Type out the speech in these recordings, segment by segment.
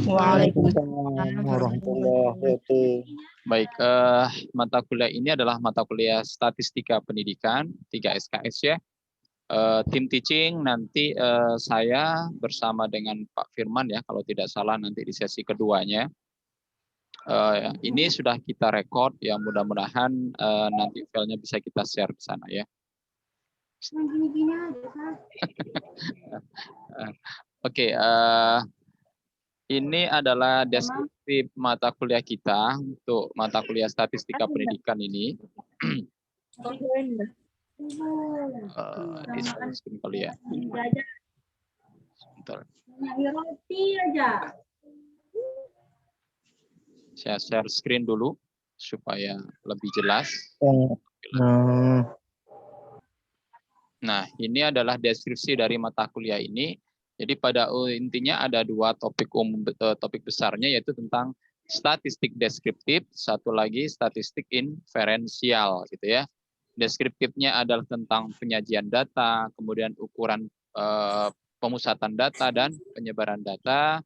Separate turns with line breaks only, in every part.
Waalaikumsalam warahmatullahi wabarakatuh.
Baik, mata kuliah ini adalah mata kuliah Statistika Pendidikan 3 SKS ya. Tim teaching nanti saya bersama dengan Pak Firman ya, kalau tidak salah nanti di sesi keduanya. Ini sudah kita record ya, mudah-mudahan nanti filenya bisa kita share di sana ya. Oke, ini adalah deskripsi mata kuliah kita untuk mata kuliah Statistika Pendidikan ini. Di screen kali ya. Sebentar. Saya share screen dulu supaya lebih jelas. Nah, ini adalah deskripsi dari mata kuliah ini. Jadi pada intinya ada dua topik topik besarnya, yaitu tentang statistik deskriptif, satu lagi statistik inferensial gitu ya. Deskriptifnya adalah tentang penyajian data, kemudian ukuran pemusatan data dan penyebaran data,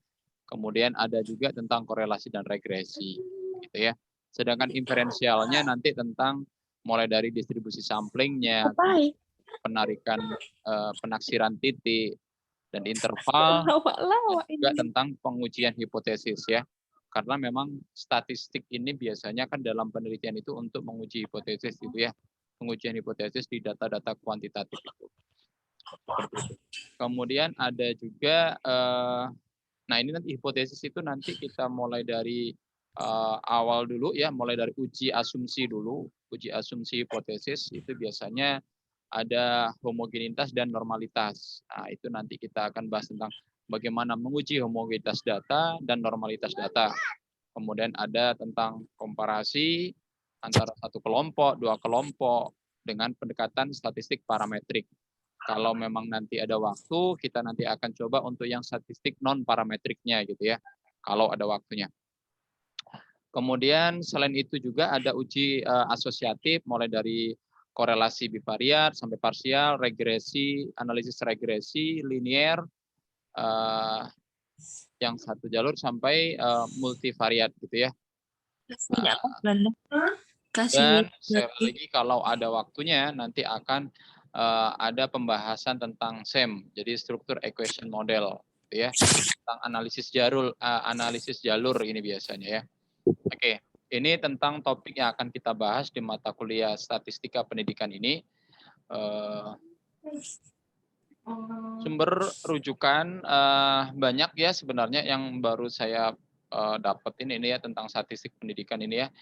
kemudian ada juga tentang korelasi dan regresi gitu ya. Sedangkan inferensialnya nanti tentang mulai dari distribusi samplingnya, penarikan penaksiran titik dan interval, dan juga tentang pengujian hipotesis ya. Karena memang statistik ini biasanya kan dalam penelitian itu untuk menguji hipotesis gitu ya. Pengujian hipotesis di data-data kuantitatif itu. Kemudian ada juga, nah ini nanti hipotesis itu nanti kita mulai dari awal dulu ya, mulai dari uji asumsi dulu. Uji asumsi hipotesis itu biasanya ada homogenitas dan normalitas. Nah, itu nanti kita akan bahas tentang bagaimana menguji homogenitas data dan normalitas data. Kemudian ada tentang komparasi antara satu kelompok, dua kelompok dengan pendekatan statistik parametrik. Kalau memang nanti ada waktu, kita nanti akan coba untuk yang statistik non parametriknya gitu ya. Kalau ada waktunya. Kemudian selain itu juga ada uji asosiatif mulai dari korelasi bivariat sampai parsial, regresi, analisis regresi, linier, yang satu jalur sampai multivariat gitu ya. Dan sekali lagi kalau ada waktunya nanti akan ada pembahasan tentang SEM, jadi struktur equation model, gitu ya, tentang analisis jalur ini biasanya ya. Oke. Ini tentang topik yang akan kita bahas di mata kuliah Statistika Pendidikan ini. Sumber rujukan banyak ya sebenarnya yang baru saya dapetin ini ya tentang statistik pendidikan ini ya.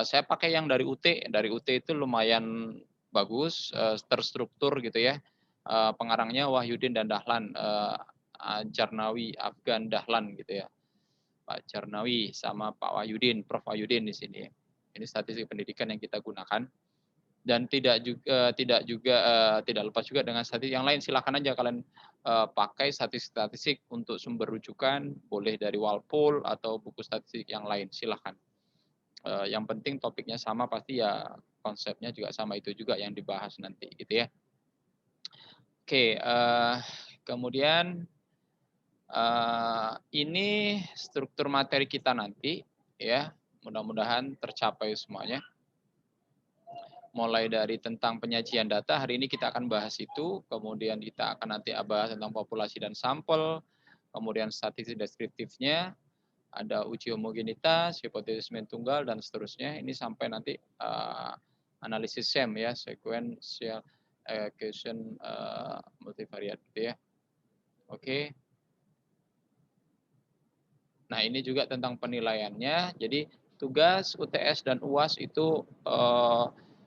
Saya pakai yang dari UT. Dari UT itu lumayan bagus, terstruktur gitu ya. Pengarangnya Wahyudin dan Dahlan, Jarnawi, Afgan, Dahlan gitu ya. Pak Jarnawi sama Pak Wahyudin, Prof Wahyudin di sini. Ini statistik pendidikan yang kita gunakan. Dan tidak lepas juga dengan statistik yang lain. Silakan aja kalian pakai statistik untuk sumber rujukan, boleh dari Walpole atau buku statistik yang lain, silakan. Yang penting topiknya sama, pasti ya konsepnya juga sama, itu juga yang dibahas nanti gitu ya. Oke, kemudian ini struktur materi kita nanti ya, mudah-mudahan tercapai semuanya. Mulai dari tentang penyajian data, hari ini kita akan bahas itu, kemudian kita akan nanti bahas tentang populasi dan sampel, kemudian statistik deskriptifnya, ada uji homogenitas, hipotesis main tunggal, dan seterusnya. Ini sampai nanti analisis SEM ya, sequential equation multivariate gitu ya. Oke. Nah, ini juga tentang penilaiannya. Jadi tugas UTS dan UAS itu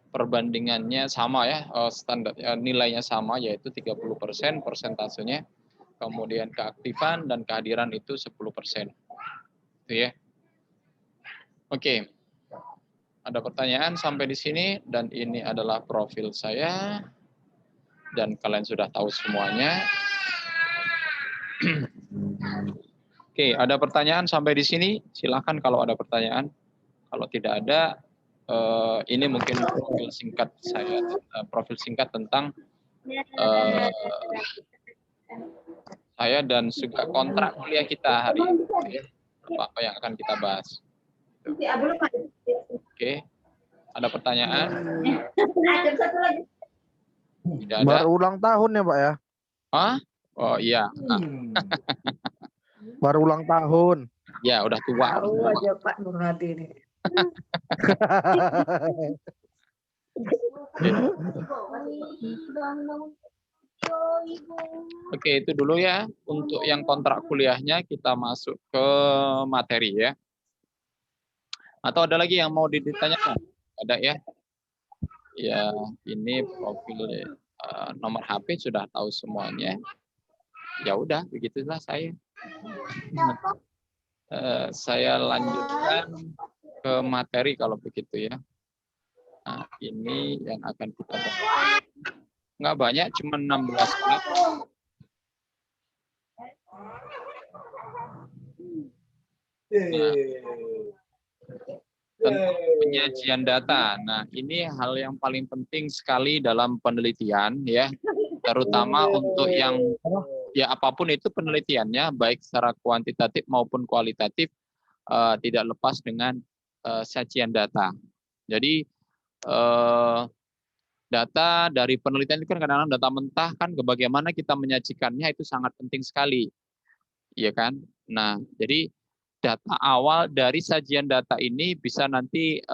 perbandingannya sama ya, standar nilainya sama, yaitu 30% persentasenya. Kemudian keaktifan dan kehadiran itu 10%. Itu ya. Oke. Ada pertanyaan sampai di sini, dan ini adalah profil saya dan kalian sudah tahu semuanya. Oke, ada pertanyaan sampai di sini? Silakan kalau ada pertanyaan. Kalau tidak ada, ini mungkin profil singkat saya, profil singkat tentang saya dan juga kontrak kuliah kita hari ini. apa yang akan kita bahas. Oke, ada pertanyaan? Tidak ada?
Baru ulang tahun ya Pak ya?
Hah? Oh iya.
Baru ulang tahun.
Ya, udah tua.
Tahu aja Pak Nur Hadi ini.
Oke, itu dulu ya. Untuk yang kontrak kuliahnya kita masuk ke materi ya. Atau ada lagi yang mau ditanyakan? Ada ya? Ya, ini profil nomor HP sudah tahu semuanya. Ya udah, begitulah saya. Saya lanjutkan ke materi kalau begitu ya. Nah, ini yang akan kita bahas. Nggak banyak, cuma 16 menit. Nah, tentang penyajian data. Nah, ini hal yang paling penting sekali dalam penelitian ya, terutama untuk yang ya apapun itu penelitiannya, baik secara kuantitatif maupun kualitatif, tidak lepas dengan sajian data. Jadi data dari penelitian itu kan kadang-kadang data mentah kan, bagaimana kita menyajikannya itu sangat penting sekali, ya kan? Nah, jadi data awal dari sajian data ini bisa nanti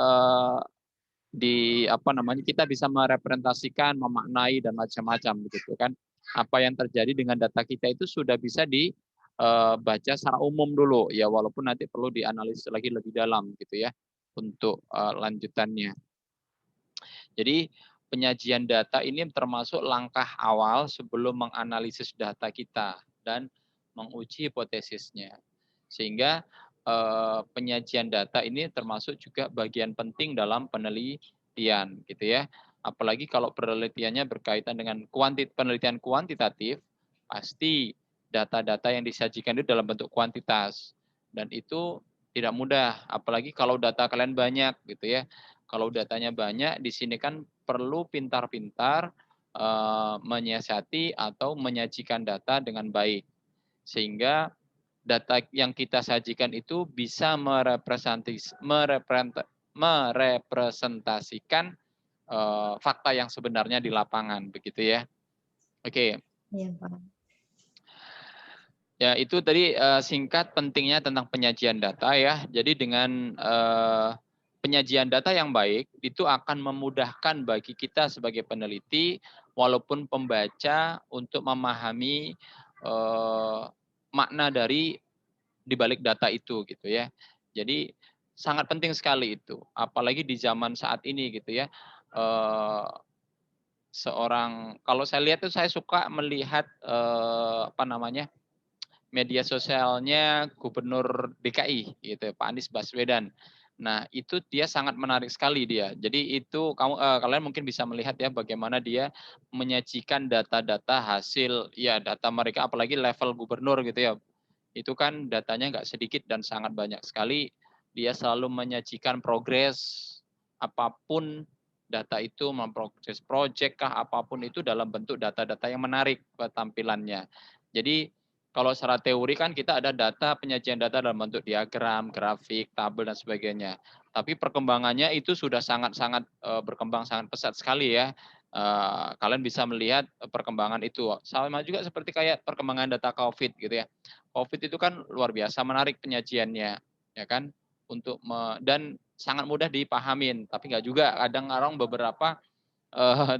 kita bisa merepresentasikan, memaknai dan macam-macam begitu kan. Apa yang terjadi dengan data kita itu sudah bisa dibaca secara umum dulu ya, walaupun nanti perlu dianalisis lagi lebih dalam gitu ya untuk lanjutannya. Jadi penyajian data ini termasuk langkah awal sebelum menganalisis data kita dan menguji hipotesisnya. Sehingga penyajian data ini termasuk juga bagian penting dalam penelitian gitu ya. Apalagi kalau penelitiannya berkaitan dengan penelitian kuantitatif, pasti data-data yang disajikan itu dalam bentuk kuantitas. Dan itu tidak mudah, apalagi kalau data kalian banyak gitu ya. Kalau datanya banyak, di sini kan perlu pintar-pintar menyiasati atau menyajikan data dengan baik. Sehingga data yang kita sajikan itu bisa merepresentasikan fakta yang sebenarnya di lapangan, begitu ya. Oke.
Iya, Pak.
Ya, itu tadi singkat pentingnya tentang penyajian data ya. Jadi dengan penyajian data yang baik itu akan memudahkan bagi kita sebagai peneliti walaupun pembaca untuk memahami makna dari dibalik data itu gitu ya. Jadi sangat penting sekali itu, apalagi di zaman saat ini gitu ya. Kalau saya lihat tuh saya suka melihat media sosialnya Gubernur DKI gitu, Pak Anies Baswedan. Nah, itu dia sangat menarik sekali dia. Jadi itu kalian mungkin bisa melihat ya bagaimana dia menyajikan data-data hasil ya data mereka, apalagi level gubernur gitu ya. Itu kan datanya nggak sedikit dan sangat banyak sekali. Dia selalu menyajikan progres apapun data itu, memprogres project kah apapun itu dalam bentuk data-data yang menarik tampilannya. Jadi kalau secara teori kan kita ada data, penyajian data dalam bentuk diagram, grafik, tabel dan sebagainya. Tapi perkembangannya itu sudah sangat-sangat berkembang sangat pesat sekali ya. Kalian bisa melihat perkembangan itu. Sama juga seperti kayak perkembangan data COVID gitu ya. COVID itu kan luar biasa menarik penyajiannya, ya kan? Dan sangat mudah dipahamin. Tapi nggak juga kadang-kadang beberapa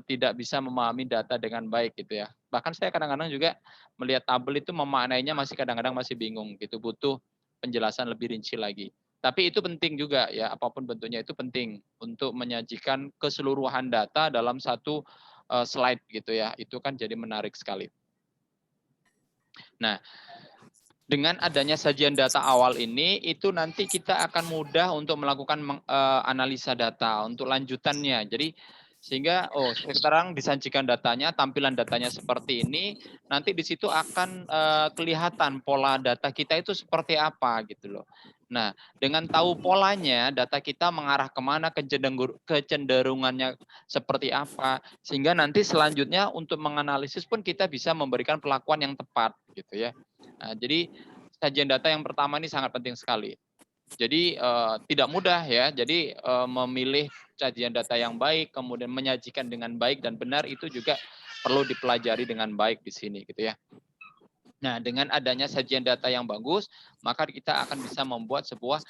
tidak bisa memahami data dengan baik gitu ya. Bahkan saya kadang-kadang juga melihat tabel itu memaknainya masih kadang-kadang masih bingung gitu, butuh penjelasan lebih rinci lagi. Tapi itu penting juga ya, apapun bentuknya itu penting untuk menyajikan keseluruhan data dalam satu slide gitu ya. Itu kan jadi menarik sekali. Nah, dengan adanya sajian data awal ini, itu nanti kita akan mudah untuk melakukan analisa data untuk lanjutannya. Jadi sehingga sekarang disajikan datanya, tampilan datanya seperti ini, nanti di situ akan kelihatan pola data kita itu seperti apa gitu loh. Nah, dengan tahu polanya, data kita mengarah kemana, kecenderungannya seperti apa, sehingga nanti selanjutnya untuk menganalisis pun kita bisa memberikan perlakuan yang tepat gitu ya. Nah, jadi sajian data yang pertama ini sangat penting sekali. Jadi tidak mudah ya. Jadi memilih sajian data yang baik, kemudian menyajikan dengan baik dan benar itu juga perlu dipelajari dengan baik di sini gitu ya. Nah, dengan adanya sajian data yang bagus, maka kita akan bisa membuat sebuah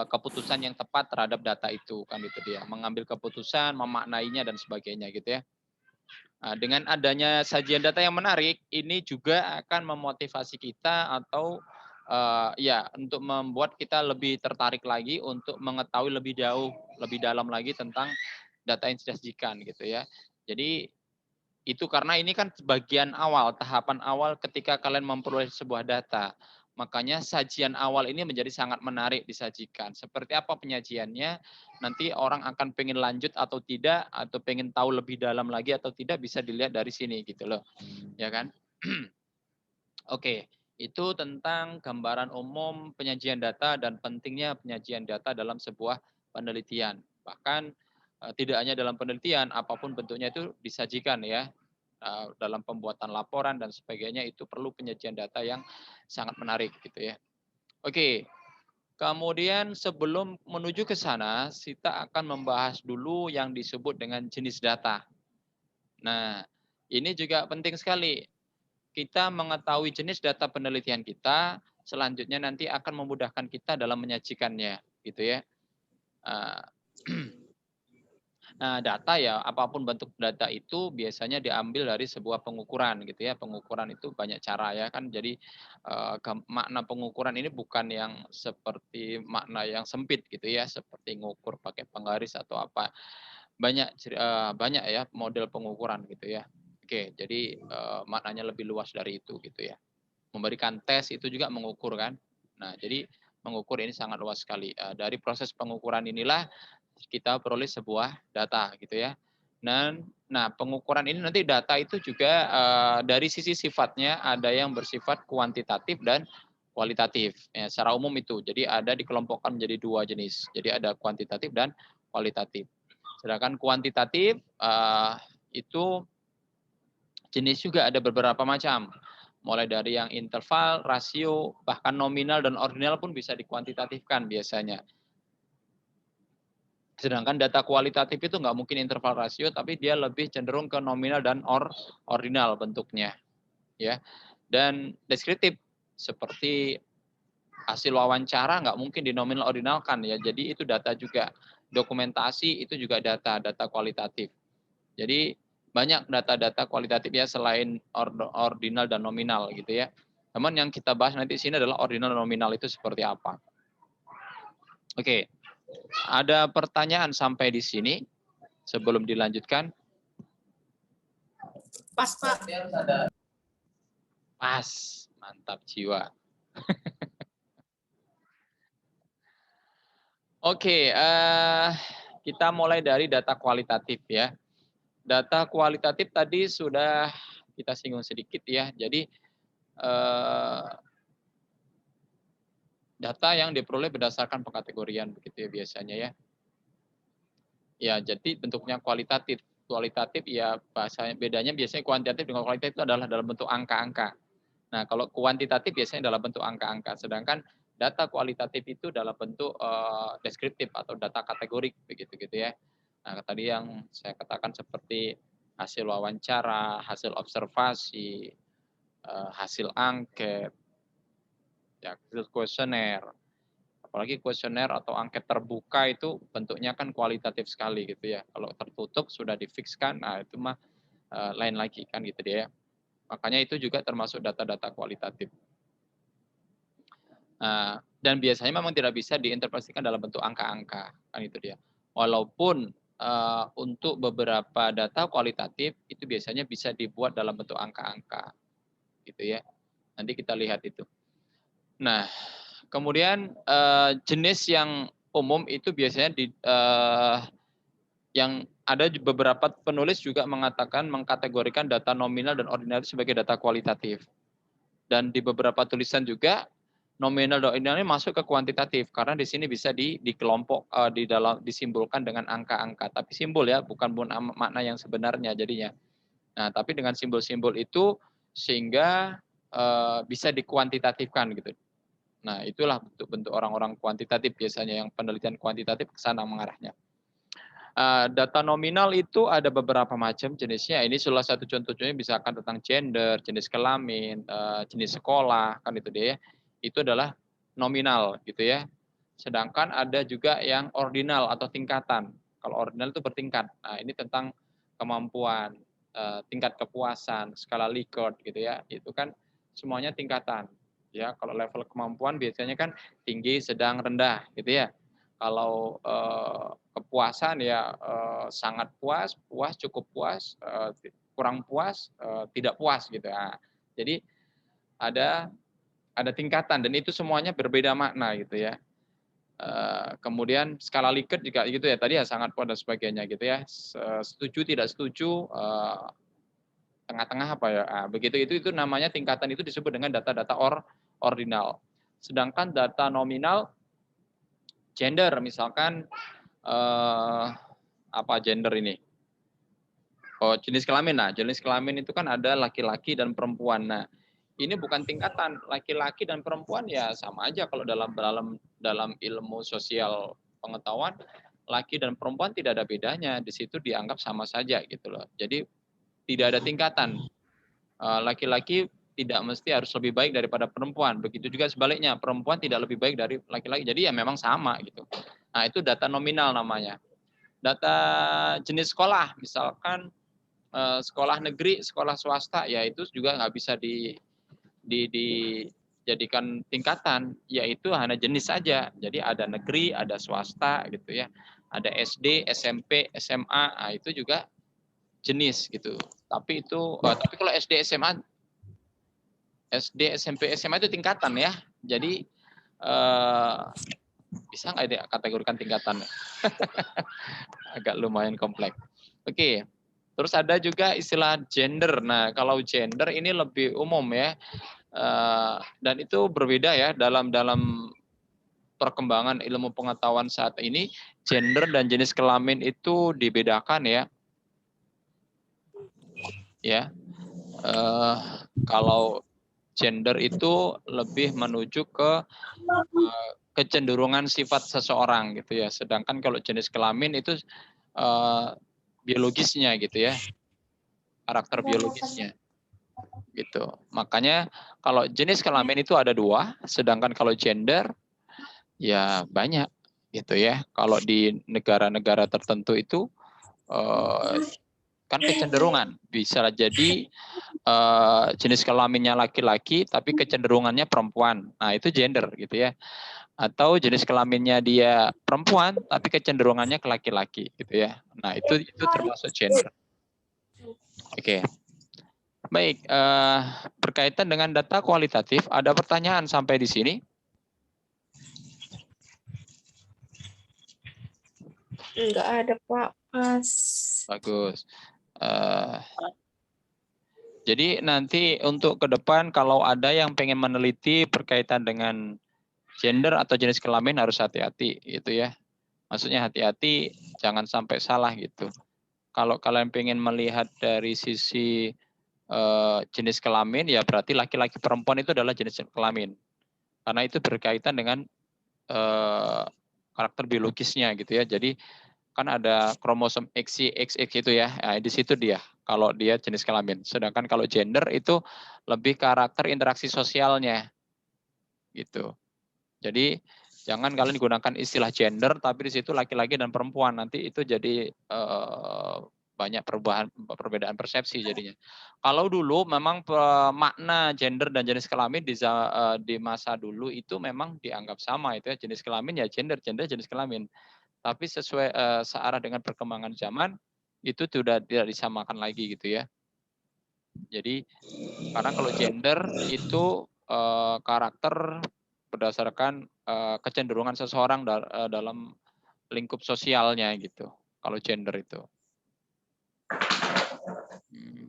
keputusan yang tepat terhadap data itu, kan itu dia. Mengambil keputusan, memaknainya dan sebagainya gitu ya. Nah, dengan adanya sajian data yang menarik, ini juga akan memotivasi kita atau ya untuk membuat kita lebih tertarik lagi untuk mengetahui lebih jauh, lebih dalam lagi tentang data yang disajikan gitu ya. Jadi itu karena ini kan bagian awal, tahapan awal ketika kalian memperoleh sebuah data. Makanya sajian awal ini menjadi sangat menarik disajikan. Seperti apa penyajiannya, nanti orang akan pengen lanjut atau tidak, atau pengen tahu lebih dalam lagi atau tidak, bisa dilihat dari sini gitu loh. Ya kan? Oke, itu tentang gambaran umum penyajian data dan pentingnya penyajian data dalam sebuah penelitian. Bahkan tidak hanya dalam penelitian, apapun bentuknya itu disajikan ya. Dalam pembuatan laporan dan sebagainya itu perlu penyajian data yang sangat menarik gitu ya. Oke, kemudian sebelum menuju ke sana, kita akan membahas dulu yang disebut dengan jenis data. Nah, ini juga penting sekali. Kita mengetahui jenis data penelitian kita, selanjutnya nanti akan memudahkan kita dalam menyajikannya, gitu ya. Nah, data ya, apapun bentuk data itu biasanya diambil dari sebuah pengukuran gitu ya. Pengukuran itu banyak cara ya kan. Jadi makna pengukuran ini bukan yang seperti makna yang sempit gitu ya, seperti ngukur pakai penggaris atau apa. Banyak ya model pengukuran gitu ya. Oke, jadi maknanya lebih luas dari itu gitu ya. Memberikan tes itu juga mengukur kan. Nah, jadi mengukur ini sangat luas sekali. Dari proses pengukuran inilah kita peroleh sebuah data gitu ya. Nah, pengukuran ini nanti data itu juga dari sisi sifatnya ada yang bersifat kuantitatif dan kualitatif. Ya, secara umum itu. Jadi ada dikelompokkan menjadi dua jenis. Jadi ada kuantitatif dan kualitatif. Sedangkan kuantitatif itu jenis juga ada beberapa macam. Mulai dari yang interval, rasio, bahkan nominal dan ordinal pun bisa dikuantitatifkan biasanya. Sedangkan data kualitatif itu nggak mungkin interval rasio, tapi dia lebih cenderung ke nominal dan ordinal bentuknya. Ya. Dan deskriptif, seperti hasil wawancara nggak mungkin dinominal ordinalkan ya. Jadi itu data juga. Dokumentasi itu juga data kualitatif. Jadi banyak data-data kualitatif ya selain ordinal dan nominal gitu ya. Namun yang kita bahas nanti di sini adalah ordinal dan nominal itu seperti apa. Oke. Ada pertanyaan sampai di sini sebelum dilanjutkan?
Pas, Pak.
Pas, mantap jiwa. Oke, kita mulai dari data kualitatif ya. Data kualitatif tadi sudah kita singgung sedikit ya. Jadi data yang diperoleh berdasarkan pengkategorian begitu ya biasanya ya. Ya, jadi bentuknya kualitatif. Kualitatif ya bahasanya bedanya biasanya kuantitatif dengan kualitatif itu adalah dalam bentuk angka-angka. Nah, kalau kuantitatif biasanya dalam bentuk angka-angka, sedangkan data kualitatif itu dalam bentuk deskriptif atau data kategorik begitu gitu ya. Nah, tadi yang saya katakan seperti hasil wawancara, hasil observasi, hasil angket, ya, hasil kuesioner. Apalagi kuesioner atau angket terbuka itu bentuknya kan kualitatif sekali gitu ya. Kalau tertutup sudah difikskan, nah itu mah lain lagi kan gitu dia. Makanya itu juga termasuk data-data kualitatif. Nah, dan biasanya memang tidak bisa diinterpretasikan dalam bentuk angka-angka, kan itu dia. Walaupun untuk beberapa data kualitatif itu biasanya bisa dibuat dalam bentuk angka-angka, gitu ya. Nanti kita lihat itu. Nah, kemudian jenis yang umum itu biasanya yang ada beberapa penulis juga mengatakan mengkategorikan data nominal dan ordinal sebagai data kualitatif. Dan di beberapa tulisan juga nominal dan ordinal ini masuk ke kuantitatif karena di sini bisa dikelompok di dalam disimbolkan dengan angka-angka, tapi simbol ya, bukan makna yang sebenarnya jadinya. Nah, tapi dengan simbol-simbol itu sehingga bisa dikuantitatifkan gitu. Nah, itulah bentuk-bentuk orang-orang kuantitatif biasanya, yang penelitian kuantitatif ke sana mengarahnya. Data nominal itu ada beberapa macam jenisnya. Ini salah satu contohnya misalkan tentang gender, jenis kelamin, jenis sekolah, kan itu dia ya. Itu adalah nominal gitu ya. Sedangkan ada juga yang ordinal atau tingkatan. Kalau ordinal itu bertingkat. Nah, ini tentang kemampuan, tingkat kepuasan, skala Likert gitu ya. Itu kan semuanya tingkatan. Ya, kalau level kemampuan biasanya kan tinggi, sedang, rendah gitu ya. Kalau kepuasan ya sangat puas, puas, cukup puas, kurang puas, tidak puas gitu. Nah, jadi ada tingkatan dan itu semuanya berbeda makna gitu ya. Kemudian skala Likert juga gitu ya, tadi ya sangat puas dan sebagainya gitu ya. Setuju tidak setuju, tengah-tengah apa ya. Nah, begitu itu namanya tingkatan, itu disebut dengan data-data ordinal. Sedangkan data nominal gender misalkan apa gender ini? Oh, jenis kelamin. Nah, jenis kelamin itu kan ada laki-laki dan perempuan. Nah, ini bukan tingkatan laki-laki dan perempuan, ya sama aja kalau dalam ilmu sosial pengetahuan, laki dan perempuan tidak ada bedanya. Di situ dianggap sama saja gitu loh. Jadi tidak ada tingkatan. Laki-laki tidak mesti harus lebih baik daripada perempuan. Begitu juga sebaliknya, perempuan tidak lebih baik dari laki-laki. Jadi ya memang sama gitu. Nah, itu data nominal namanya. Data jenis sekolah, misalkan sekolah negeri, sekolah swasta, ya itu juga nggak bisa dijadikan tingkatan, yaitu hanya jenis saja. Jadi ada negeri, ada swasta gitu ya. Ada SD, SMP, SMA, nah itu juga jenis gitu. Tapi tapi kalau SD, SMA, SD, SMP, SMA itu tingkatan ya. Jadi bisa nggak dikategorikan tingkatan? Agak lumayan kompleks. Oke. Terus ada juga istilah gender. Nah, kalau gender ini lebih umum ya. Dan itu berbeda ya dalam perkembangan ilmu pengetahuan saat ini. Gender dan jenis kelamin itu dibedakan ya. Ya. Kalau gender itu lebih menuju ke kecenderungan sifat seseorang gitu ya. Sedangkan kalau jenis kelamin itu biologisnya gitu ya, karakter biologisnya gitu. Makanya kalau jenis kelamin itu ada 2, sedangkan kalau gender ya banyak gitu ya. Kalau di negara-negara tertentu itu kan kecenderungan bisa jadi jenis kelaminnya laki-laki tapi kecenderungannya perempuan. Nah, itu gender gitu ya. Atau jenis kelaminnya dia perempuan tapi kecenderungannya ke laki-laki gitu ya. Nah, itu termasuk gender. Oke. Baik, berkaitan dengan data kualitatif, ada pertanyaan sampai di sini?
Enggak ada, Pak. Pas.
Bagus. Jadi nanti untuk ke depan kalau ada yang pengen meneliti berkaitan dengan gender atau jenis kelamin harus hati-hati gitu ya. Maksudnya hati-hati jangan sampai salah gitu. Kalau kalian pengen melihat dari sisi jenis kelamin, ya berarti laki-laki perempuan itu adalah jenis kelamin. Karena itu berkaitan dengan karakter biologisnya gitu ya. Jadi kan ada kromosom XY, XX itu ya. Nah, di situ dia kalau dia jenis kelamin. Sedangkan kalau gender itu lebih karakter interaksi sosialnya gitu. Jadi jangan kalian gunakan istilah gender tapi di situ laki-laki dan perempuan, nanti itu jadi banyak perbedaan persepsi jadinya. Kalau dulu memang makna gender dan jenis kelamin di masa dulu itu memang dianggap sama itu ya, jenis kelamin ya gender, gender jenis kelamin. Tapi sesuai searah dengan perkembangan zaman itu sudah tidak disamakan lagi gitu ya. Jadi karena kalau gender itu karakter berdasarkan kecenderungan seseorang dalam lingkup sosialnya gitu. Kalau gender itu.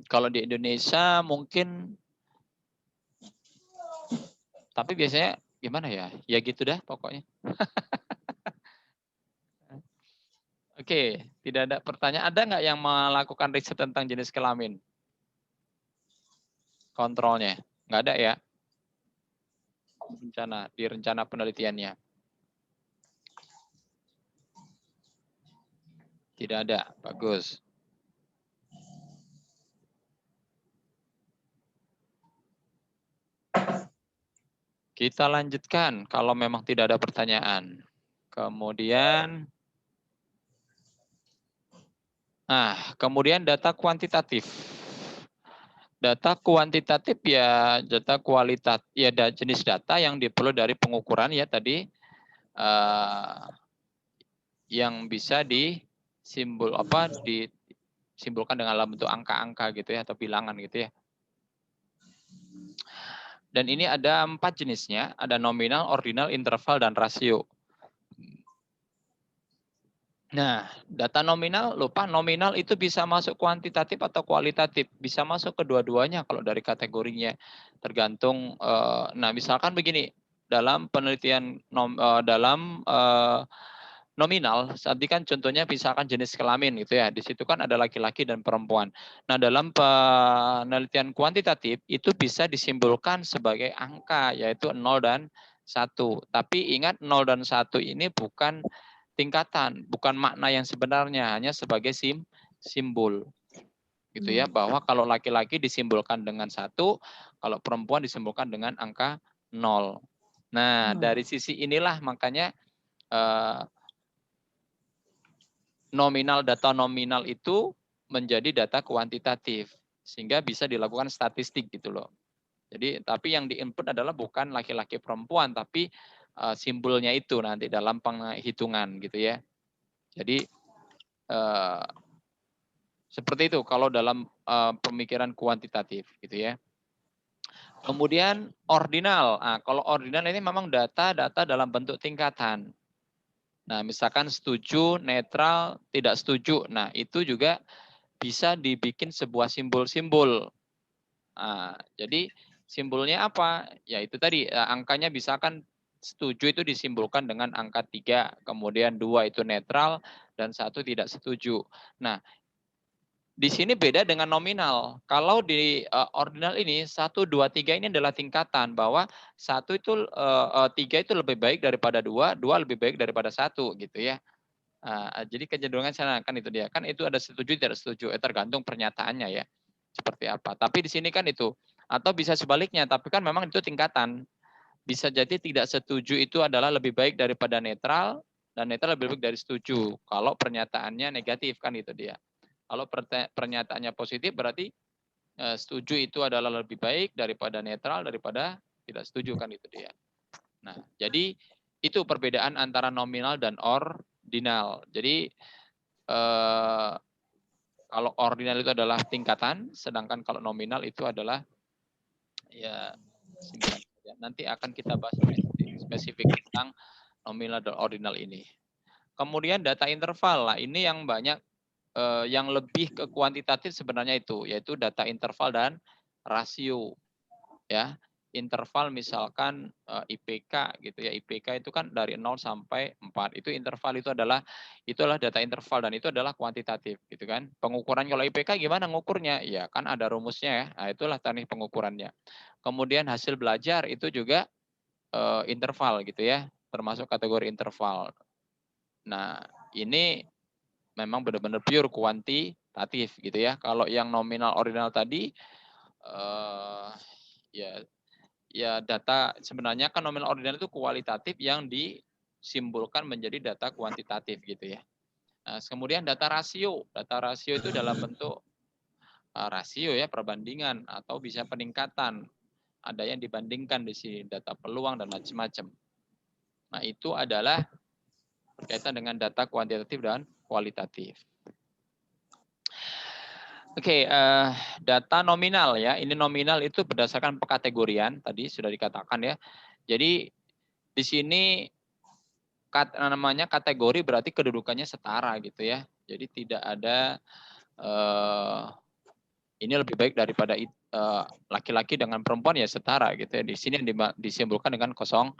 Kalau di Indonesia mungkin, tapi biasanya gimana ya? Ya gitu dah pokoknya. Oke, tidak ada pertanyaan. Ada nggak yang melakukan riset tentang jenis kelamin? Kontrolnya? Nggak ada ya? di rencana penelitiannya. Tidak ada, bagus. Kita lanjutkan kalau memang tidak ada pertanyaan. Kemudian, kemudian data kuantitatif. Data kuantitatif ya data kualitatif ya jenis data yang diperoleh dari pengukuran ya tadi yang bisa disimbolkan dengan dalam bentuk angka-angka gitu ya atau bilangan gitu ya. Dan ini ada 4 jenisnya, ada nominal, ordinal, interval, dan rasio. Nah, data nominal, nominal itu bisa masuk kuantitatif atau kualitatif, bisa masuk kedua-duanya kalau dari kategorinya, tergantung. Nah, misalkan begini, dalam penelitian nominal, tadi kan contohnya misalkan jenis kelamin gitu ya, di situ kan ada laki-laki dan perempuan. Nah, dalam penelitian kuantitatif itu bisa disimbolkan sebagai angka, yaitu 0 dan 1. Tapi ingat 0 dan 1 ini bukan tingkatan, bukan makna yang sebenarnya, hanya sebagai simbol. Gitu ya, bahwa kalau laki-laki disimbolkan dengan 1, kalau perempuan disimbolkan dengan angka 0. Nah, dari sisi inilah makanya data nominal itu menjadi data kuantitatif, sehingga bisa dilakukan statistik gitu loh. Jadi, tapi yang di-input adalah bukan laki-laki perempuan, tapi simbolnya itu nanti dalam penghitungan gitu ya. Jadi seperti itu kalau dalam pemikiran kuantitatif gitu ya. Kemudian ordinal. Kalau ordinal ini memang data-data dalam bentuk tingkatan. Nah, misalkan setuju, netral, tidak setuju. Nah, itu juga bisa dibikin sebuah simbol-simbol. Jadi simbolnya apa? Ya itu tadi angkanya misalkan setuju itu disimbolkan dengan angka 3, kemudian 2 itu netral dan 1 tidak setuju. Nah, di sini beda dengan nominal. Kalau di ordinal ini 1, 2, 3 ini adalah tingkatan bahwa 1 itu 3 itu lebih baik daripada 2, 2 lebih baik daripada 1 gitu ya. Jadi kecenderungan sana kan itu dia. Kan itu ada setuju tidak setuju, tergantung pernyataannya ya. Seperti apa. Tapi di sini kan itu. Atau bisa sebaliknya, tapi kan memang itu tingkatan. Bisa jadi tidak setuju itu adalah lebih baik daripada netral, dan netral lebih baik dari setuju. Kalau pernyataannya negatif kan itu dia. Kalau pernyataannya positif berarti setuju itu adalah lebih baik daripada netral, daripada tidak setuju kan itu dia. Nah, jadi itu perbedaan antara nominal dan ordinal. Jadi kalau ordinal itu adalah tingkatan, sedangkan kalau nominal itu adalah ya simbolan. Nanti akan kita bahas spesifik tentang nominal dan ordinal ini. Kemudian data interval lah, ini yang banyak yang lebih ke kuantitatif sebenarnya itu, yaitu data interval dan rasio. Ya, interval misalkan IPK gitu ya. IPK itu kan dari 0 sampai 4. Itu interval itulah data interval dan itu adalah kuantitatif gitu kan. Pengukuran kalau IPK gimana ngukurnya? Ya kan ada rumusnya ya. Nah, itulah teknik pengukurannya. Kemudian hasil belajar itu juga interval gitu ya, termasuk kategori interval. Nah, ini memang benar-benar pure kuantitatif gitu ya. Kalau yang nominal ordinal tadi ya data sebenarnya kan nominal ordinal itu kualitatif yang disimbolkan menjadi data kuantitatif gitu ya. Nah, kemudian data rasio. Data rasio itu dalam bentuk rasio ya, perbandingan atau bisa peningkatan. Ada yang dibandingkan di sini, data peluang dan macam-macam. Nah, itu adalah berkaitan dengan data kuantitatif dan kualitatif. Oke, data nominal ya. Ini nominal itu berdasarkan pekategorian tadi sudah dikatakan ya. Jadi di sini namanya kategori berarti kedudukannya setara gitu ya. Jadi tidak ada ini lebih baik daripada laki-laki dengan perempuan ya setara gitu ya. Di sini disimbolkan dengan 01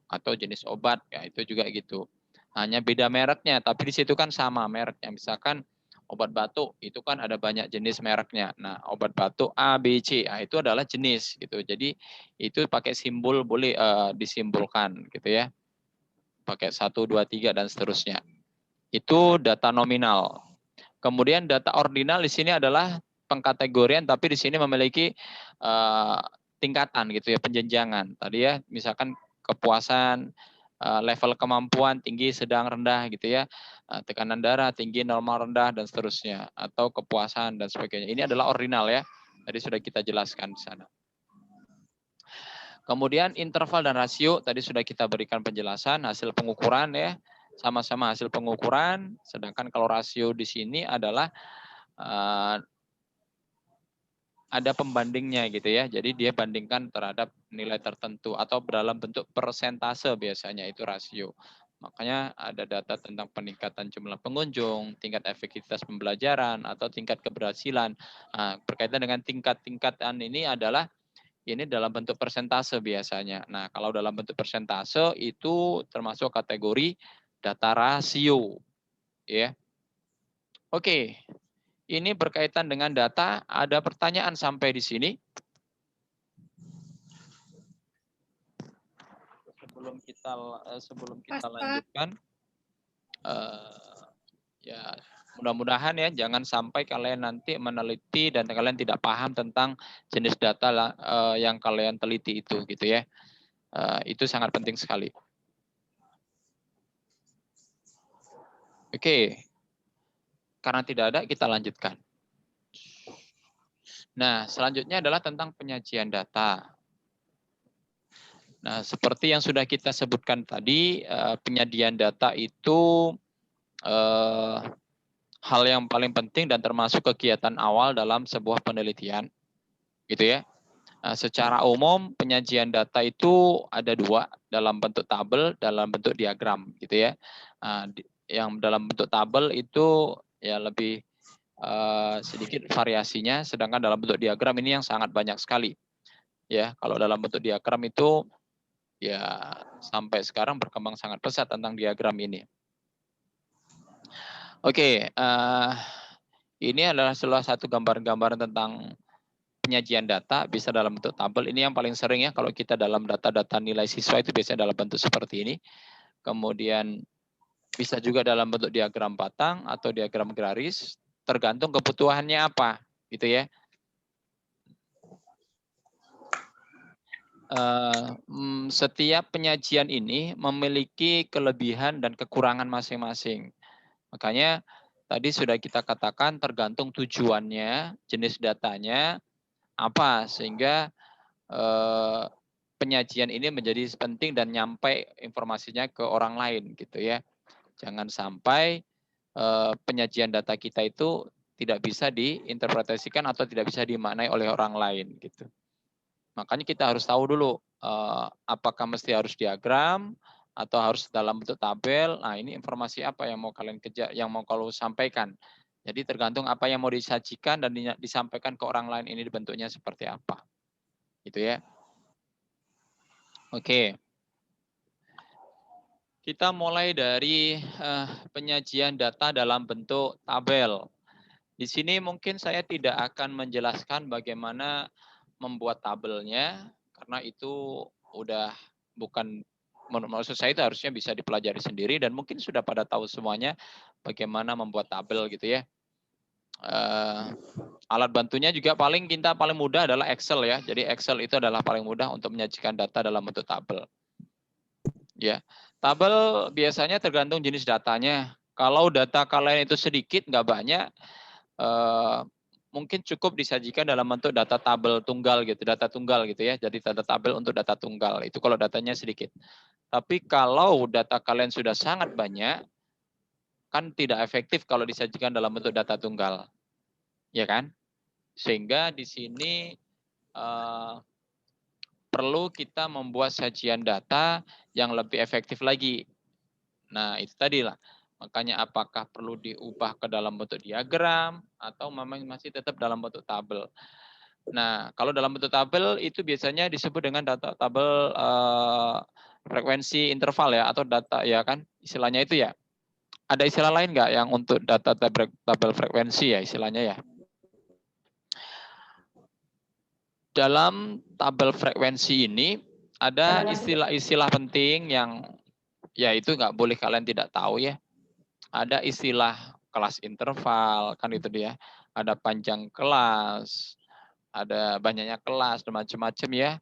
atau jenis obat ya itu juga gitu. Hanya beda mereknya, tapi di situ kan sama mereknya. Misalkan Obat batuk itu kan ada banyak jenis mereknya. Nah, obat batuk A, B, C, itu adalah jenis gitu. Jadi itu pakai simbol boleh disimbolkan gitu ya. Pakai 1, 2, 3 dan seterusnya. Itu data nominal. Kemudian data ordinal di sini adalah pengkategorian, tapi di sini memiliki tingkatan gitu ya, penjenjangan. Tadi ya, misalkan kepuasan, level kemampuan tinggi, sedang, rendah gitu ya, tekanan darah tinggi, normal, rendah dan seterusnya, atau kepuasan dan sebagainya. Ini adalah ordinal ya. Tadi sudah kita jelaskan di sana. Kemudian interval dan rasio tadi sudah kita berikan penjelasan, hasil pengukuran ya, sama-sama hasil pengukuran. Sedangkan kalau rasio di sini adalah ada pembandingnya gitu ya. Jadi dia bandingkan terhadap nilai tertentu atau dalam bentuk persentase biasanya itu rasio. Makanya ada data tentang peningkatan jumlah pengunjung, tingkat efektivitas pembelajaran atau tingkat keberhasilan. Nah, berkaitan dengan tingkat-tingkatan ini adalah ini dalam bentuk persentase biasanya. Nah, kalau dalam bentuk persentase itu termasuk kategori data rasio, ya. Oke, ini berkaitan dengan data. Ada pertanyaan sampai di sini? Sebelum kita lanjutkan, ya mudah-mudahan ya jangan sampai kalian nanti meneliti dan kalian tidak paham tentang jenis data yang kalian teliti itu gitu ya. Itu sangat penting sekali. Oke. Karena tidak ada kita lanjutkan. Nah, selanjutnya adalah tentang penyajian data. Nah, seperti yang sudah kita sebutkan tadi, penyajian data itu hal yang paling penting dan termasuk kegiatan awal dalam sebuah penelitian, gitu ya. Nah, secara umum penyajian data itu ada dua, dalam bentuk tabel, dalam bentuk diagram, gitu ya. Nah, yang dalam bentuk tabel itu ya lebih sedikit variasinya, sedangkan dalam bentuk diagram ini yang sangat banyak sekali. Ya, kalau dalam bentuk diagram itu ya sampai sekarang berkembang sangat pesat tentang diagram ini. Oke, ini adalah salah satu gambaran-gambaran tentang penyajian data, bisa dalam bentuk tabel. Ini yang paling sering ya, kalau kita dalam data-data nilai siswa itu biasanya dalam bentuk seperti ini. Kemudian bisa juga dalam bentuk diagram batang atau diagram garis, tergantung kebutuhannya apa, gitu ya. Setiap penyajian ini memiliki kelebihan dan kekurangan masing-masing. Makanya tadi sudah kita katakan tergantung tujuannya, jenis datanya apa, sehingga penyajian ini menjadi penting dan nyampe informasinya ke orang lain gitu ya. Jangan sampai penyajian data kita itu tidak bisa diinterpretasikan atau tidak bisa dimaknai oleh orang lain gitu. Makanya kita harus tahu dulu apakah mesti harus diagram atau harus dalam bentuk tabel. Nah, ini informasi apa yang mau kalian kejar, yang mau kalau sampaikan. Jadi tergantung apa yang mau disajikan dan disampaikan ke orang lain ini bentuknya seperti apa. Gitu ya. Oke. Kita mulai dari penyajian data dalam bentuk tabel. Di sini mungkin saya tidak akan menjelaskan bagaimana membuat tabelnya, karena itu udah bukan, maksud saya itu harusnya bisa dipelajari sendiri dan mungkin sudah pada tahu semuanya bagaimana membuat tabel gitu ya. Alat bantunya juga paling mudah adalah Excel ya. Jadi Excel itu adalah paling mudah untuk menyajikan data dalam bentuk tabel. Ya, tabel biasanya tergantung jenis datanya. Kalau data kalian itu sedikit, nggak banyak, mungkin cukup disajikan dalam bentuk data tabel tunggal gitu, data tunggal gitu ya. Jadi data tabel untuk data tunggal itu kalau datanya sedikit. Tapi kalau data kalian sudah sangat banyak, kan tidak efektif kalau disajikan dalam bentuk data tunggal, ya kan? Sehingga di sini perlu kita membuat sajian data yang lebih efektif lagi. Nah, itu tadi lah. Makanya apakah perlu diubah ke dalam bentuk diagram atau memang masih tetap dalam bentuk tabel. Nah, kalau dalam bentuk tabel itu biasanya disebut dengan data tabel frekuensi interval ya, atau data ya kan istilahnya itu ya. Ada istilah lain nggak yang untuk data tabel frekuensi ya istilahnya ya? Dalam tabel frekuensi ini ada istilah-istilah penting yang ya itu nggak boleh kalian tidak tahu ya. Ada istilah kelas interval kan itu dia. Ada panjang kelas, ada banyaknya kelas dan macam-macam ya.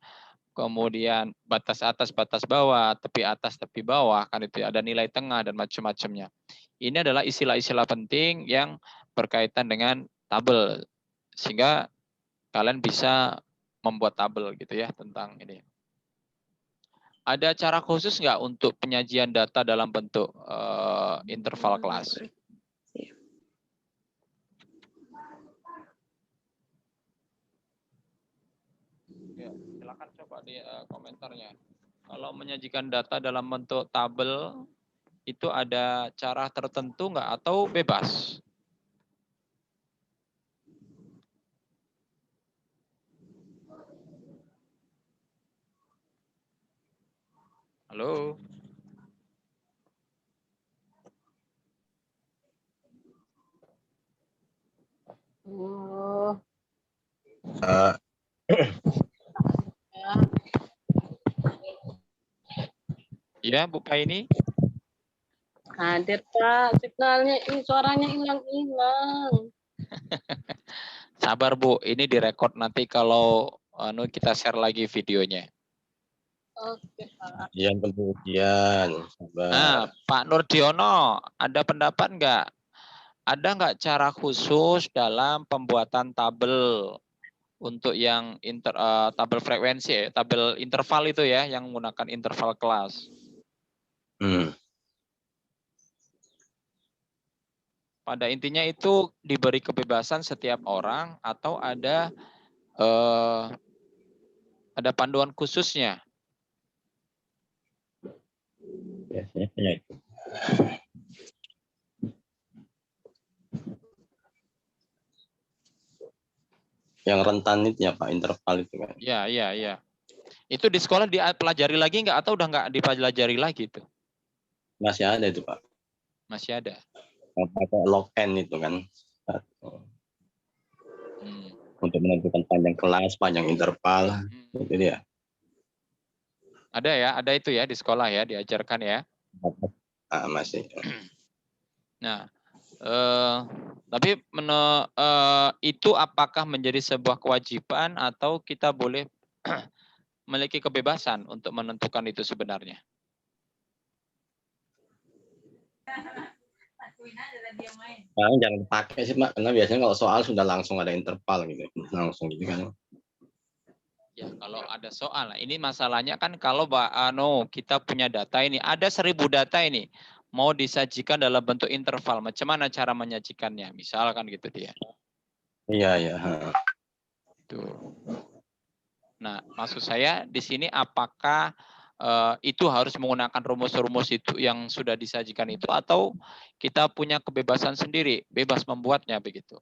Kemudian batas atas, batas bawah, tepi atas, tepi bawah kan itu ya. Ada nilai tengah dan macam-macamnya. Ini adalah istilah-istilah penting yang berkaitan dengan tabel sehingga kalian bisa membuat tabel gitu ya tentang ini. Ada cara khusus nggak untuk penyajian data dalam bentuk interval kelas? Ya, silakan coba di komentarnya. Kalau menyajikan data dalam bentuk tabel itu ada cara tertentu nggak atau bebas? Halo.
Oh,
Ya, Bu Paini.
Hadir Pak, signalnya ini suaranya hilang-hilang.
Sabar Bu, ini direkod nanti kalau kita share lagi videonya.
Oke Pak.
Ujian pengujian.
Nah, Pak Nurdiono, ada pendapat nggak? Ada nggak cara khusus dalam pembuatan tabel untuk yang tabel frekuensi, tabel interval itu ya, yang menggunakan interval kelas? Pada intinya itu diberi kebebasan setiap orang atau ada panduan khususnya.
Biasanya itu. Yang rentan itu ya Pak, interval itu kan.
Ya. Itu di sekolah dipelajari lagi nggak atau udah nggak dipelajari lagi itu?
Masih ada itu Pak.
Masih ada.
Yang pakai log n itu kan. Untuk menentukan panjang kelas, panjang interval. Itu dia.
Ada ya, ada itu ya di sekolah ya, diajarkan ya.
Masih.
Nah, tapi itu apakah menjadi sebuah kewajiban atau kita boleh memiliki kebebasan untuk menentukan itu sebenarnya?
Jangan pakai sih Pak, karena biasanya kalau soal sudah langsung ada interval gitu, langsung gitu kan.
Ya, kalau ada soal, nah ini masalahnya kan kalau kita punya data ini, ada 1000 data ini, mau disajikan dalam bentuk interval, macam mana cara menyajikannya? Misalkan gitu dia.
Iya.
Tuh. Nah, maksud saya di sini apakah itu harus menggunakan rumus-rumus itu yang sudah disajikan itu atau kita punya kebebasan sendiri, bebas membuatnya begitu?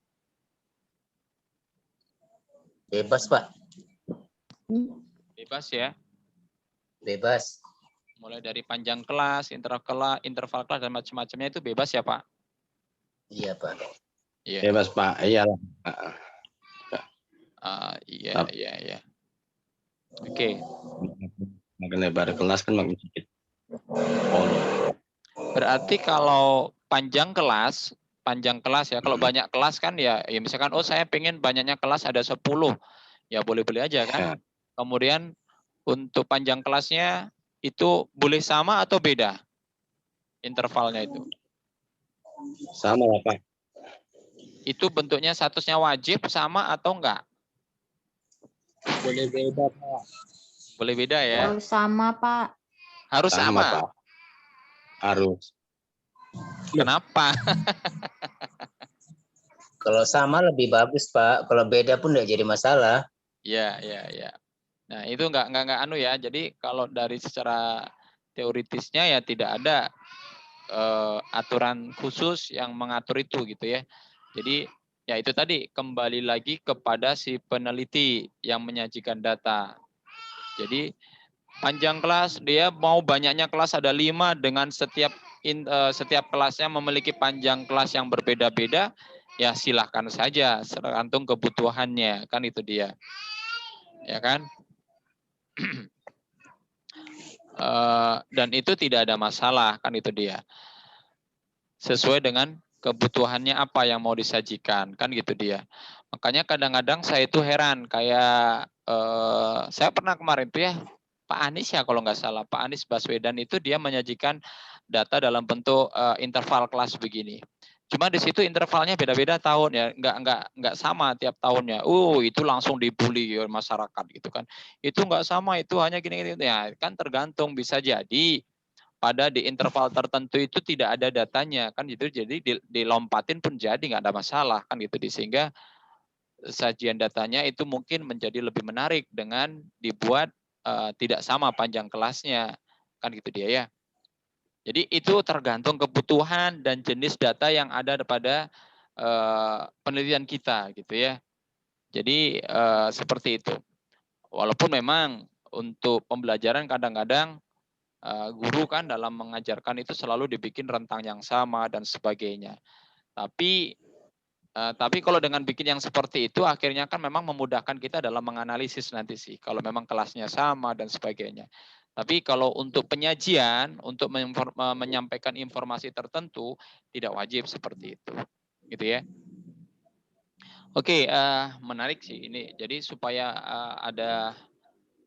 Bebas, Pak.
Bebas ya?
Bebas.
Mulai dari panjang kelas, interval kelas, dan macam-macamnya itu bebas ya Pak?
Iya, Pak.
Iya. Bebas Pak, iyalah.
Iya. Oke.
Makin lebar kelas kan makin sedikit.
Berarti kalau panjang kelas ya, kalau banyak kelas kan ya misalkan saya pengen banyaknya kelas ada 10, ya boleh-boleh aja kan. Ya. Kemudian untuk panjang kelasnya itu boleh sama atau beda intervalnya itu?
Sama lah Pak.
Itu bentuknya statusnya wajib sama atau enggak?
Boleh beda Pak.
Boleh beda ya?
Harus sama Pak.
Harus sama?
Pak. Harus.
Kenapa?
Kalau sama lebih bagus Pak. Kalau beda pun enggak jadi masalah.
Iya. Nah itu enggak ya. Jadi kalau dari secara teoritisnya ya tidak ada aturan khusus yang mengatur itu gitu ya. Jadi ya itu tadi kembali lagi kepada si peneliti yang menyajikan data. Jadi panjang kelas dia mau banyaknya kelas ada 5 dengan setiap setiap kelasnya memiliki panjang kelas yang berbeda-beda, ya silahkan saja, tergantung kebutuhannya, kan itu dia. Ya kan? Dan itu tidak ada masalah, kan itu dia. Sesuai dengan kebutuhannya apa yang mau disajikan, kan gitu dia. Makanya kadang-kadang saya itu heran, kayak saya pernah kemarin tuh ya, Pak Anies ya kalau nggak salah, Pak Anies Baswedan itu dia menyajikan data dalam bentuk interval kelas begini. Cuma di situ intervalnya beda-beda tahun ya, nggak sama tiap tahunnya. Itu langsung dibully ya, masyarakat gitu kan. Itu nggak sama, itu hanya gini-gini. Ya kan tergantung, bisa jadi pada di interval tertentu itu tidak ada datanya kan gitu, jadi dilompatin pun jadi nggak ada masalah kan gitu, sehingga sajian datanya itu mungkin menjadi lebih menarik dengan dibuat tidak sama panjang kelasnya kan gitu dia ya. Jadi itu tergantung kebutuhan dan jenis data yang ada pada penelitian kita gitu ya. Jadi seperti itu. Walaupun memang untuk pembelajaran kadang-kadang guru kan dalam mengajarkan itu selalu dibikin rentang yang sama dan sebagainya. Tapi kalau dengan bikin yang seperti itu akhirnya kan memang memudahkan kita dalam menganalisis nanti sih. Kalau memang kelasnya sama dan sebagainya. Tapi kalau untuk penyajian, untuk menyampaikan informasi tertentu, tidak wajib seperti itu. Gitu ya. Oke, menarik sih ini. Jadi supaya ada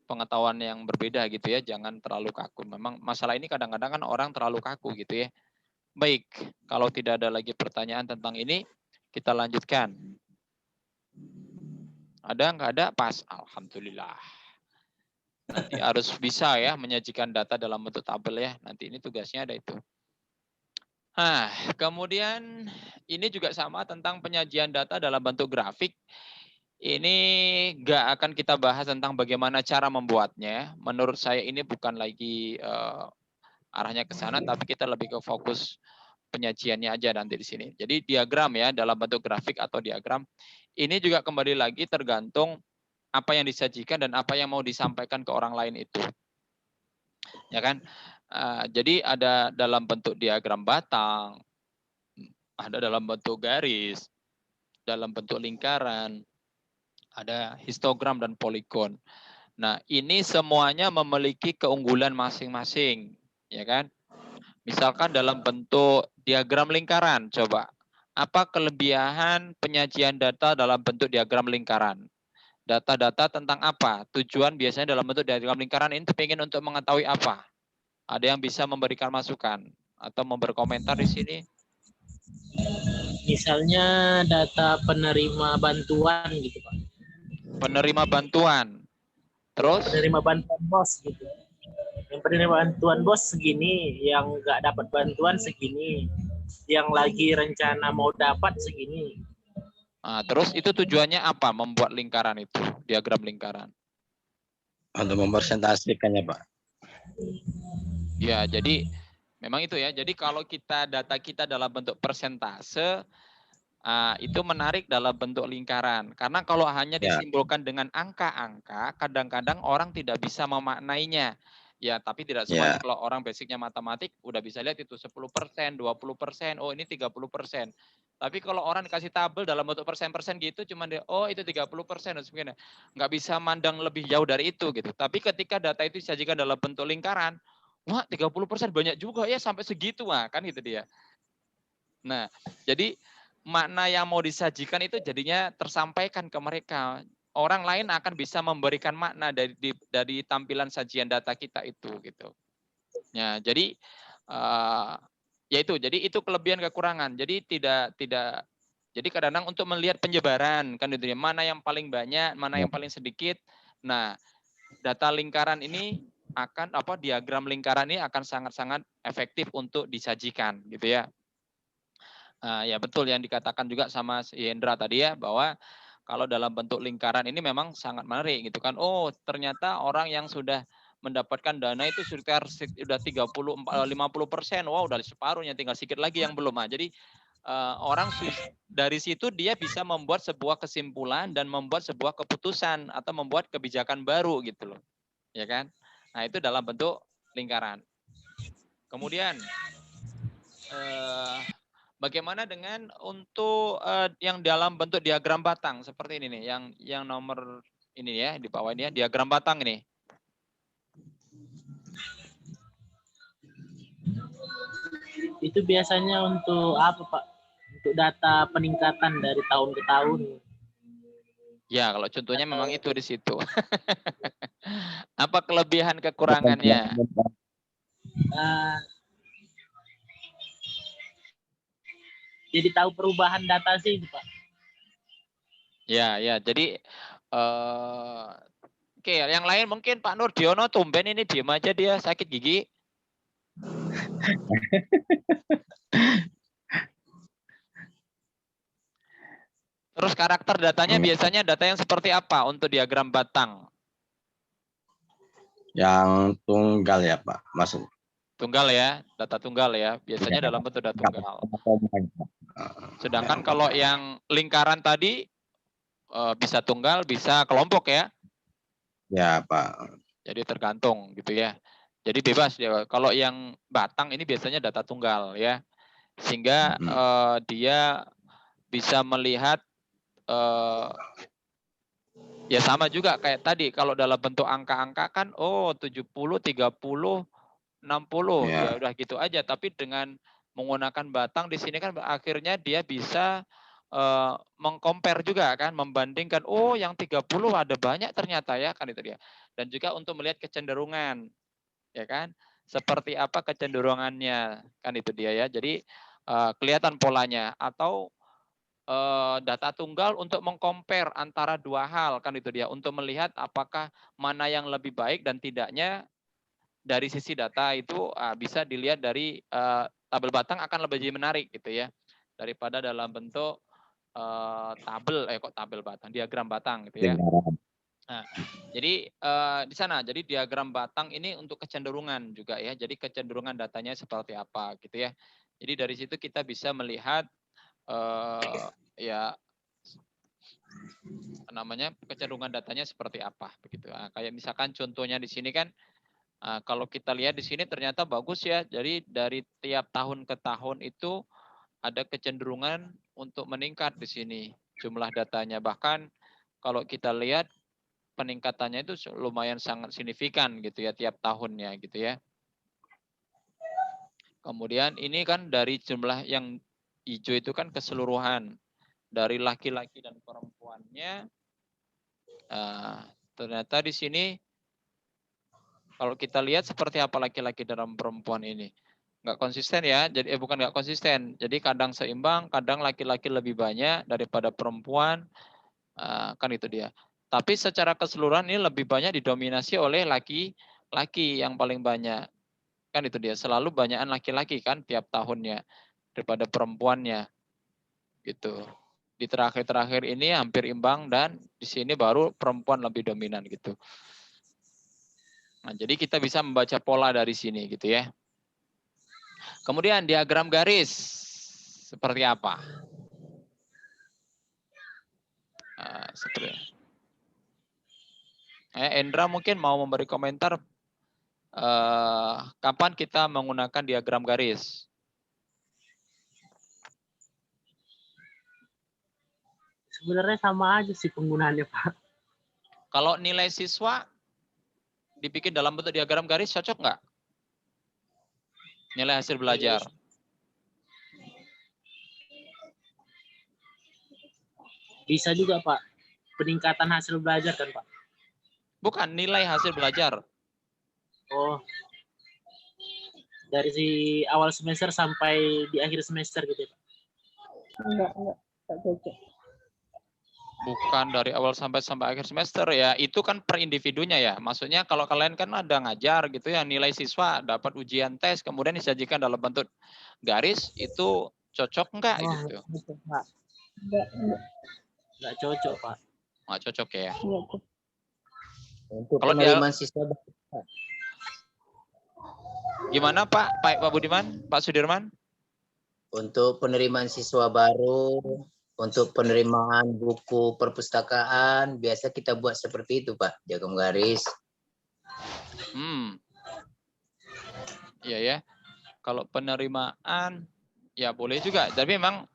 pengetahuan yang berbeda gitu ya, jangan terlalu kaku. Memang masalah ini kadang-kadang kan orang terlalu kaku gitu ya. Baik, kalau tidak ada lagi pertanyaan tentang ini, kita lanjutkan. Ada nggak ada? Pas, alhamdulillah. Nanti harus bisa ya menyajikan data dalam bentuk tabel ya. Nanti ini tugasnya ada itu. Nah, kemudian ini juga sama tentang penyajian data dalam bentuk grafik. Ini nggak akan kita bahas tentang bagaimana cara membuatnya. Menurut saya ini bukan lagi arahnya ke sana, tapi kita lebih ke fokus penyajiannya aja nanti di sini. Jadi diagram ya dalam bentuk grafik atau diagram. Ini juga kembali lagi tergantung apa yang disajikan dan apa yang mau disampaikan ke orang lain itu. Ya kan? Jadi ada dalam bentuk diagram batang, ada dalam bentuk garis, dalam bentuk lingkaran, ada histogram dan poligon. Nah, ini semuanya memiliki keunggulan masing-masing, ya kan? Misalkan dalam bentuk diagram lingkaran, coba. Apa kelebihan penyajian data dalam bentuk diagram lingkaran? Data-data tentang apa? Tujuan biasanya dalam bentuk diagram lingkaran ini pengen untuk mengetahui apa? Ada yang bisa memberikan masukan atau berkomentar di sini?
Misalnya data penerima bantuan gitu Pak.
Penerima bantuan. Terus?
Penerima bantuan bos gitu. Yang penerima bantuan bos segini, yang nggak dapat bantuan segini, yang lagi rencana mau dapat segini.
Nah, terus itu tujuannya apa membuat lingkaran itu, diagram lingkaran?
Untuk mempresentasikannya Pak.
Ya, jadi memang itu ya. Jadi kalau data kita dalam bentuk persentase, itu menarik dalam bentuk lingkaran. Karena kalau hanya disimbolkan dengan angka-angka, kadang-kadang orang tidak bisa memaknainya. Ya, tapi tidak semuanya. Kalau orang basicnya matematik, udah bisa lihat itu 10%, 20%, oh ini 30%. Tapi kalau orang dikasih tabel dalam bentuk persen-persen gitu, cuma dia, oh itu 30% dan sebagainya. Nggak bisa mandang lebih jauh dari itu gitu. Tapi ketika data itu disajikan dalam bentuk lingkaran, wah 30% banyak juga ya sampai segitu, kan gitu dia. Nah, jadi makna yang mau disajikan itu jadinya tersampaikan ke mereka. Orang lain akan bisa memberikan makna dari tampilan sajian data kita itu gitu. Ya, jadi jadi itu kelebihan kekurangan. Jadi jadi kadang-kadang untuk melihat penyebaran kan itu ya, mana yang paling banyak, mana yang paling sedikit. Nah, data lingkaran ini diagram lingkaran ini akan sangat-sangat efektif untuk disajikan gitu ya. Ya betul yang dikatakan juga sama Hendra tadi ya, bahwa kalau dalam bentuk lingkaran ini memang sangat menarik gitu kan. Oh, ternyata orang yang sudah mendapatkan dana itu sekitar sudah 50%. Wow, udah separuhnya, tinggal sedikit lagi yang belum. Jadi orang dari situ dia bisa membuat sebuah kesimpulan dan membuat sebuah keputusan atau membuat kebijakan baru gitu loh. Ya kan? Nah, itu dalam bentuk lingkaran. Kemudian bagaimana dengan untuk yang dalam bentuk diagram batang seperti ini nih, yang nomor ini ya di bawah ini ya, diagram batang ini.
Itu biasanya untuk apa, Pak? Untuk data peningkatan dari tahun ke tahun.
Ya, kalau contohnya memang itu di situ. Apa kelebihan kekurangannya?
Jadi tahu perubahan data sih, Pak.
Ya, ya. Jadi oke, yang lain mungkin Pak Nurdiono tumben ini diem aja dia sakit gigi. Terus karakter datanya biasanya data yang seperti apa untuk diagram batang?
Yang tunggal ya Pak, maksud.
Tunggal ya, data tunggal ya. Biasanya dalam bentuk data tunggal. Sedangkan kalau yang lingkaran tadi bisa tunggal, bisa kelompok ya.
Ya Pak.
Jadi tergantung gitu ya. Jadi bebas ya. Kalau yang batang ini biasanya data tunggal ya. Sehingga dia bisa melihat ya sama juga kayak tadi kalau dalam bentuk angka-angka kan 70, 30, 60 ya udah gitu aja, tapi dengan menggunakan batang di sini kan akhirnya dia bisa mengcompare juga kan, membandingkan yang 30 ada banyak ternyata ya kan itu dia. Dan juga untuk melihat kecenderungan ya kan, seperti apa kecenderungannya kan itu dia ya. Jadi kelihatan polanya. Atau data tunggal untuk mengcompare antara dua hal kan itu dia, untuk melihat apakah mana yang lebih baik dan tidaknya dari sisi data itu bisa dilihat dari tabel batang akan lebih menarik gitu ya daripada dalam bentuk tabel batang, diagram batang gitu ya. Nah, jadi di sana jadi diagram batang ini untuk kecenderungan juga ya. Jadi kecenderungan datanya seperti apa gitu ya. Jadi dari situ kita bisa melihat ya namanya kecenderungan datanya seperti apa begitu. Nah, kayak misalkan contohnya di sini kan kalau kita lihat di sini ternyata bagus ya. Jadi dari tiap tahun ke tahun itu ada kecenderungan untuk meningkat di sini jumlah datanya. Bahkan kalau kita lihat peningkatannya itu lumayan sangat signifikan gitu ya tiap tahunnya gitu ya. Kemudian ini kan dari jumlah yang hijau itu kan keseluruhan dari laki-laki dan perempuannya. Ternyata di sini kalau kita lihat seperti apa laki-laki dan perempuan ini nggak konsisten ya. Jadi bukan nggak konsisten. Jadi kadang seimbang, kadang laki-laki lebih banyak daripada perempuan. Kan itu dia. Tapi secara keseluruhan ini lebih banyak didominasi oleh laki-laki yang paling banyak. Kan itu dia. Selalu banyakan laki-laki kan tiap tahunnya daripada perempuannya. Gitu. Di terakhir-terakhir ini hampir imbang dan di sini baru perempuan lebih dominan gitu. Nah, jadi kita bisa membaca pola dari sini gitu ya. Kemudian diagram garis seperti apa? Seperti Endra mungkin mau memberi komentar kapan kita menggunakan diagram garis?
Sebenarnya sama aja sih penggunaannya, Pak.
Kalau nilai siswa dibikin dalam bentuk diagram garis cocok nggak? Nilai hasil belajar.
Bisa juga, Pak. Peningkatan hasil belajar kan, Pak?
Bukan, nilai hasil belajar.
Oh. Dari si awal semester sampai di akhir semester gitu, Pak?
Enggak cocok.
Bukan dari awal sampai akhir semester ya, itu kan per individunya ya. Maksudnya kalau kalian kan ada ngajar gitu ya, nilai siswa dapat ujian tes kemudian disajikan dalam bentuk garis, itu cocok enggak gitu?
Enggak cocok, Pak.
Nggak cocok ya.
Untuk
Kalau
penerimaan siswa,
Gimana Pak Budiman, Pak Sudirman?
untuk penerimaan siswa baru, untuk penerimaan buku perpustakaan, biasa kita buat seperti itu, Pak, diagram garis.
Iya ya. Kalau penerimaan Ya boleh juga, tapi memang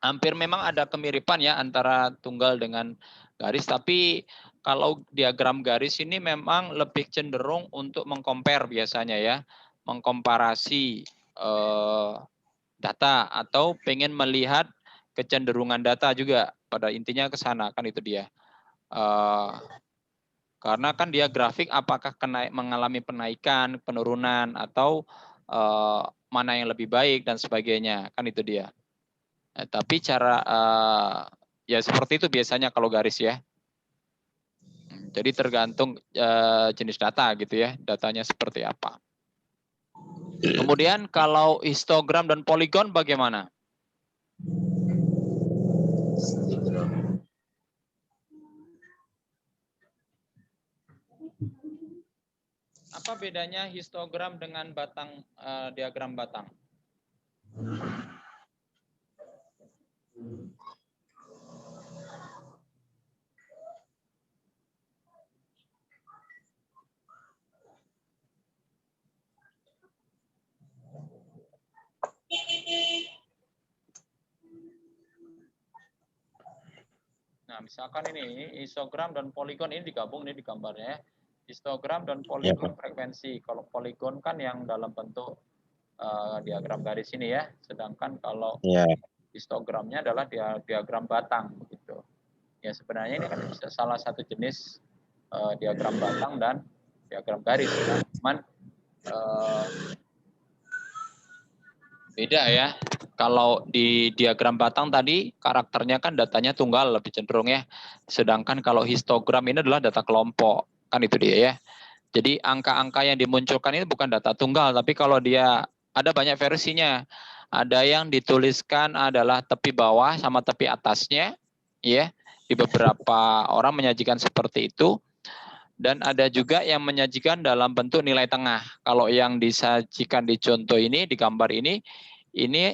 hampir memang ada kemiripan ya antara tunggal dengan garis, tapi kalau diagram garis ini memang lebih cenderung untuk mengcompare biasanya ya, mengkomparasi data atau pengen melihat kecenderungan data juga, pada intinya ke sana kan itu dia. Karena kan dia grafik apakah mengalami penaikan, penurunan atau mana yang lebih baik dan sebagainya, kan itu dia. Tapi cara ya seperti itu biasanya kalau garis ya. Jadi tergantung jenis data gitu ya, datanya seperti apa. Kemudian kalau histogram dan poligon bagaimana? Apa bedanya histogram dengan batang diagram batang? Nah, misalkan ini histogram dan poligon ini digabung ini di gambarnya ya. Histogram dan poligon frekuensi. Kalau poligon kan yang dalam bentuk diagram garis ini ya, sedangkan kalau histogramnya adalah diagram batang gitu. Ya sebenarnya ini kan bisa salah satu jenis diagram batang dan diagram garis ya. Cuman beda ya. Kalau di diagram batang tadi karakternya kan datanya tunggal lebih cenderung ya. Sedangkan kalau histogram ini adalah data kelompok. Kan itu dia ya. Jadi angka-angka yang dimunculkan ini bukan data tunggal, tapi kalau dia ada banyak versinya. Ada yang dituliskan adalah tepi bawah sama tepi atasnya, ya. Di beberapa orang menyajikan seperti itu. Dan ada juga yang menyajikan dalam bentuk nilai tengah. Kalau yang disajikan di contoh ini, di gambar ini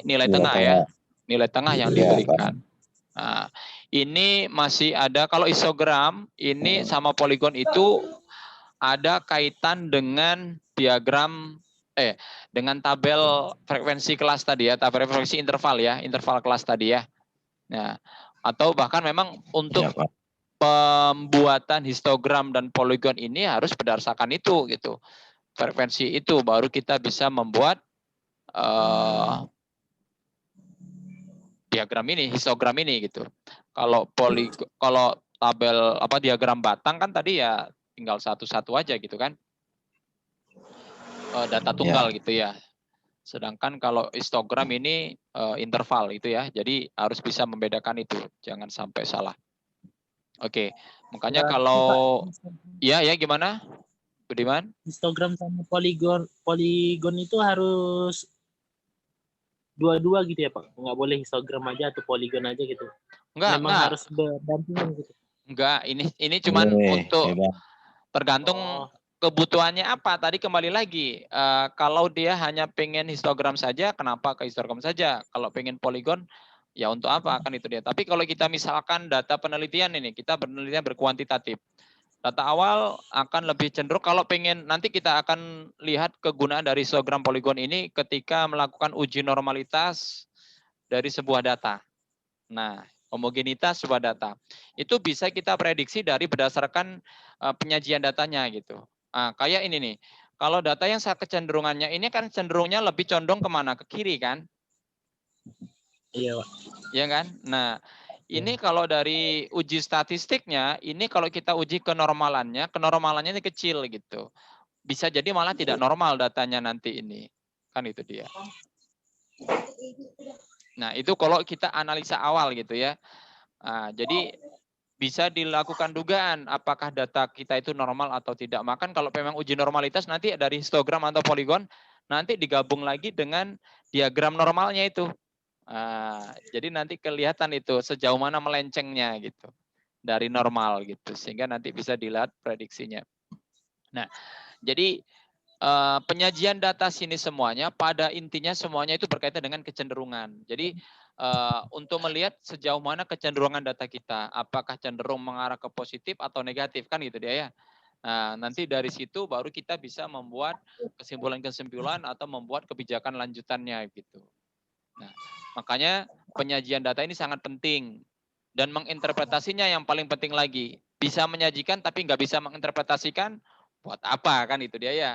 nilai tengah ya. Nilai tengah yang diberikan. Nah, ini masih ada, kalau histogram, ini sama poligon itu ada kaitan dengan diagram dengan tabel frekuensi kelas tadi ya, tabel frekuensi interval ya, interval kelas tadi ya. Nah, atau bahkan memang untuk pembuatan histogram dan poligon ini harus berdasarkan itu gitu. Frekuensi itu baru kita bisa membuat diagram ini, histogram ini gitu. Kalau kalau tabel diagram batang kan tadi ya tinggal satu-satu aja gitu kan. Data tunggal gitu ya. Sedangkan kalau histogram ini interval itu ya. Jadi harus bisa membedakan itu, jangan sampai salah. Oke, makanya kalau ya gimana? Budiman?
Histogram sama poligon itu harus dua-dua gitu ya Pak? Nggak boleh histogram aja atau poligon aja gitu? Memang harus berdampingan gitu?
Enggak, ini cuman untuk tergantung kebutuhannya apa. Tadi kembali lagi, kalau dia hanya pengen histogram saja, kenapa ke histogram saja? Kalau pengen poligon, ya untuk apa? Kan itu dia. Tapi kalau kita misalkan data penelitian ini, kita penelitian berkuantitatif. Data awal akan lebih cenderung kalau pengen, nanti kita akan lihat kegunaan dari histogram poligon ini ketika melakukan uji normalitas dari sebuah data. Nah, homogenitas sebuah data. Itu bisa kita prediksi dari berdasarkan penyajian datanya gitu. Nah, kayak ini nih. Kalau data yang kecenderungannya ini kan cenderungnya lebih condong kemana? Ke kiri kan?
Iya, Pak.
Iya kan? Nah, ini kalau dari uji statistiknya, ini kalau kita uji kenormalannya ini kecil gitu. Bisa jadi malah tidak normal datanya nanti ini. Kan itu dia. Nah, itu kalau kita analisa awal gitu ya. Nah, jadi bisa dilakukan dugaan apakah data kita itu normal atau tidak. Maka kalau memang uji normalitas nanti dari histogram atau poligon nanti digabung lagi dengan diagram normalnya itu. Nah, jadi nanti kelihatan itu sejauh mana melencengnya gitu dari normal gitu, sehingga nanti bisa dilihat prediksinya. Nah, jadi penyajian data sini semuanya pada intinya semuanya itu berkaitan dengan kecenderungan. Jadi untuk melihat sejauh mana kecenderungan data kita, apakah cenderung mengarah ke positif atau negatif kan gitu dia ya. Nah, nanti dari situ baru kita bisa membuat kesimpulan-kesimpulan atau membuat kebijakan lanjutannya gitu. Nah, makanya penyajian data ini sangat penting. Dan menginterpretasinya yang paling penting lagi. Bisa menyajikan tapi nggak bisa menginterpretasikan, buat apa kan itu dia ya.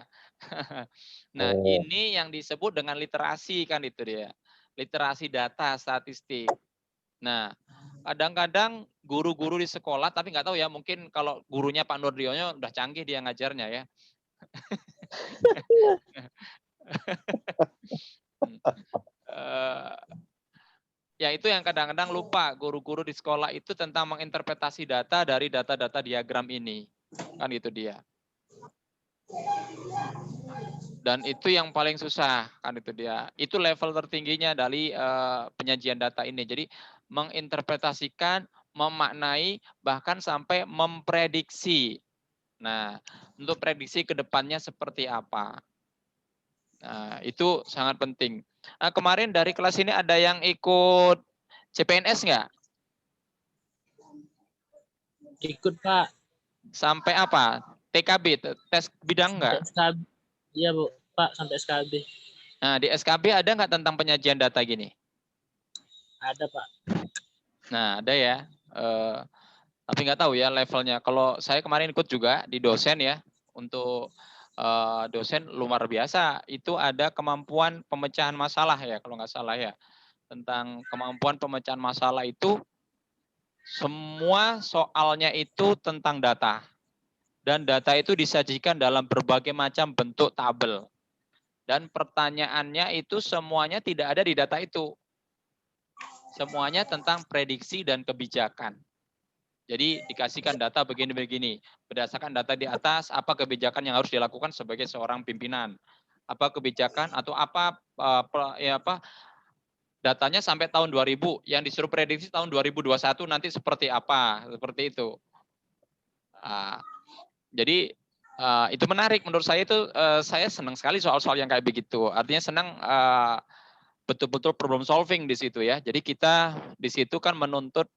Nah, ini yang disebut dengan literasi kan itu dia. Literasi data statistik. Nah, kadang-kadang guru-guru di sekolah, tapi nggak tahu ya, mungkin kalau gurunya Pak Nurdiono udah canggih dia ngajarnya ya. Ya itu yang kadang-kadang lupa guru-guru di sekolah itu tentang menginterpretasi data dari data-data diagram ini. Kan itu dia. Dan itu yang paling susah, kan itu dia. Itu level tertingginya dari penyajian data ini. Jadi menginterpretasikan, memaknai, bahkan sampai memprediksi. Nah, untuk prediksi ke depannya seperti apa. Nah, itu sangat penting. Nah, kemarin dari kelas ini ada yang ikut CPNS nggak?
Ikut Pak.
Sampai apa? TKB, tes bidang nggak?
SKB. Iya Bu, Pak, sampai SKB.
Nah, di SKB ada nggak tentang penyajian data gini?
Ada Pak.
Nah, ada ya. Tapi nggak tahu ya levelnya. Kalau saya kemarin ikut juga di dosen ya, untuk dosen luar biasa. Itu ada kemampuan pemecahan masalah ya, kalau nggak salah ya. Tentang kemampuan pemecahan masalah itu, semua soalnya itu tentang data. Dan data itu disajikan dalam berbagai macam bentuk tabel. Dan pertanyaannya itu semuanya tidak ada di data itu. Semuanya tentang prediksi dan kebijakan. Jadi dikasihkan data begini-begini. Berdasarkan data di atas, apa kebijakan yang harus dilakukan sebagai seorang pimpinan. Apa kebijakan atau apa, datanya sampai tahun 2000. Yang disuruh prediksi tahun 2021 nanti seperti apa. Seperti itu. Jadi itu menarik menurut saya itu, saya senang sekali soal-soal yang kayak begitu. Artinya senang betul-betul problem solving di situ ya. Jadi kita di situ kan menuntut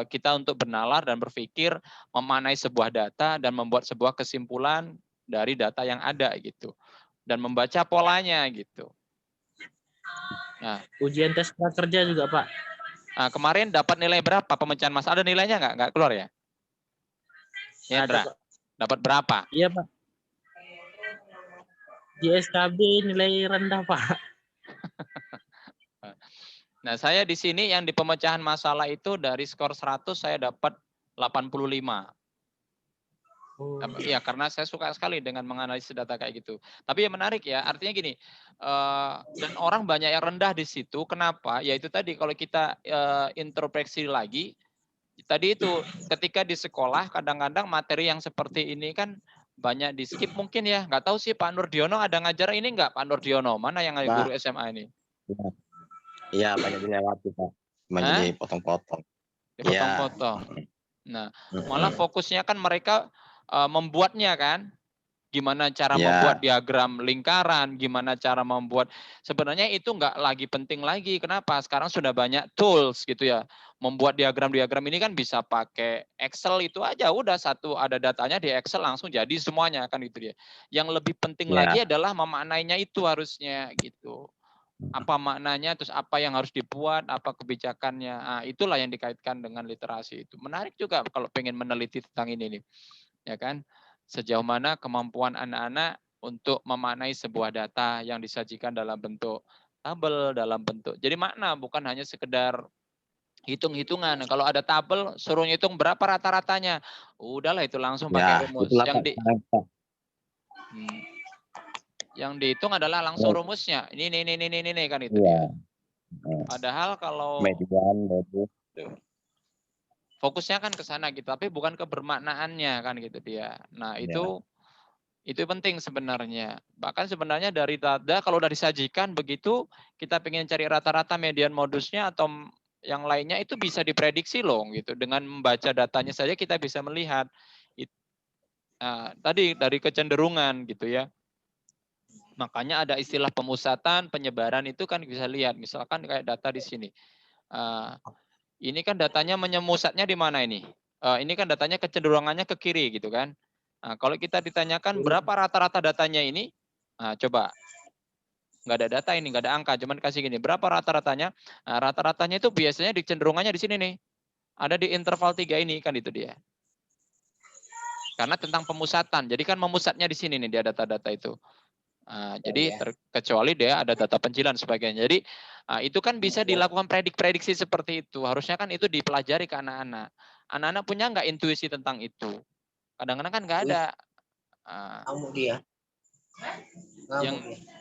kita untuk bernalar dan berpikir, memaknai sebuah data dan membuat sebuah kesimpulan dari data yang ada gitu. Dan membaca polanya gitu. Nah,
ujian tes prakerja juga Pak.
Nah, kemarin dapat nilai berapa pemecahan masalah? Ada nilainya nggak? Nggak keluar ya? Ya,
Ada, Pak.
Dapat berapa?
Iya Pak. Di SKB nilai rendah Pak.
Nah, saya di sini yang di pemecahan masalah itu dari skor 100 saya dapat 85. Iya, karena saya suka sekali dengan menganalisis data kayak gitu. Tapi yang menarik ya, artinya gini, dan orang banyak yang rendah di situ. Kenapa? Ya itu tadi, kalau kita introspeksi lagi, tadi itu ketika di sekolah kadang-kadang materi yang seperti ini kan banyak di skip mungkin ya. Nggak tahu sih Pak Nurdiono ada ngajar ini nggak Pak Nurdiono? Mana yang guru SMA ini?
Iya, banyak dilewati Pak. Jadi potong-potong.
Dipotong-potong. Nah, malah fokusnya kan mereka membuatnya kan. Gimana cara membuat diagram lingkaran, gimana cara membuat, sebenarnya itu nggak lagi penting lagi. Kenapa? Sekarang sudah banyak tools gitu ya. Membuat diagram-diagram ini kan bisa pakai Excel itu aja, udah satu ada datanya di Excel langsung jadi semuanya kan itu dia. Yang lebih penting lagi adalah memaknainya itu harusnya gitu. Apa maknanya, terus apa yang harus dibuat, apa kebijakannya. Nah, itulah yang dikaitkan dengan literasi itu. Menarik juga kalau pengen meneliti tentang ini nih. Ya kan? Sejauh mana kemampuan anak-anak untuk memaknai sebuah data yang disajikan dalam bentuk tabel, dalam bentuk. Jadi makna bukan hanya sekedar hitung-hitungan. Kalau ada tabel, suruh ngitung berapa rata-ratanya. Udahlah itu langsung pakai rumus. Yang dihitung adalah langsung rumusnya. Ini kan itu. Ya. Padahal kalau fokusnya kan ke sana gitu, tapi bukan ke bermaknaannya kan gitu dia. Nah, itu penting sebenarnya. Bahkan sebenarnya dari data kalau udah disajikan begitu, kita pengen cari rata-rata median modusnya atau yang lainnya itu bisa diprediksi loh gitu. Dengan membaca datanya saja kita bisa melihat. Tadi dari kecenderungan gitu ya. Makanya ada istilah pemusatan, penyebaran itu kan bisa lihat. Misalkan kayak data di sini. Ini kan datanya menyemusatnya di mana ini? Ini kan datanya kecenderungannya ke kiri gitu kan. Nah, kalau kita ditanyakan berapa rata-rata datanya ini, nah, coba nggak ada data ini, nggak ada angka, cuman kasih gini, berapa rata-ratanya? Nah, rata-ratanya itu biasanya di cenderungannya di sini nih. Ada di interval 3 ini kan itu dia. Karena tentang pemusatan. Jadi kan memusatnya di sini nih dia data-data itu. Jadi kecuali dia ada data pencilan sebagainya. Jadi itu kan bisa dilakukan prediksi seperti itu. Harusnya kan itu dipelajari ke anak-anak. Anak-anak punya nggak intuisi tentang itu? Kadang-kadang kan nggak ada.
Ngamuk dia.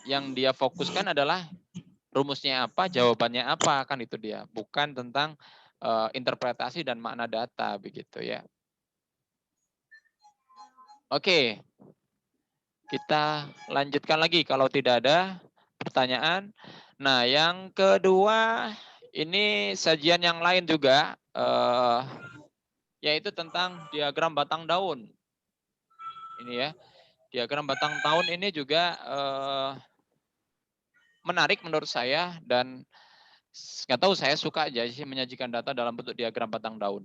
Yang dia fokuskan adalah rumusnya apa, jawabannya apa, kan itu dia. Bukan tentang interpretasi dan makna data begitu ya. Oke. Kita lanjutkan lagi kalau tidak ada pertanyaan. Nah, yang kedua ini sajian yang lain juga, yaitu tentang diagram batang daun. Ini ya, diagram batang daun ini juga menarik menurut saya dan nggak tahu saya suka aja sih menyajikan data dalam bentuk diagram batang daun.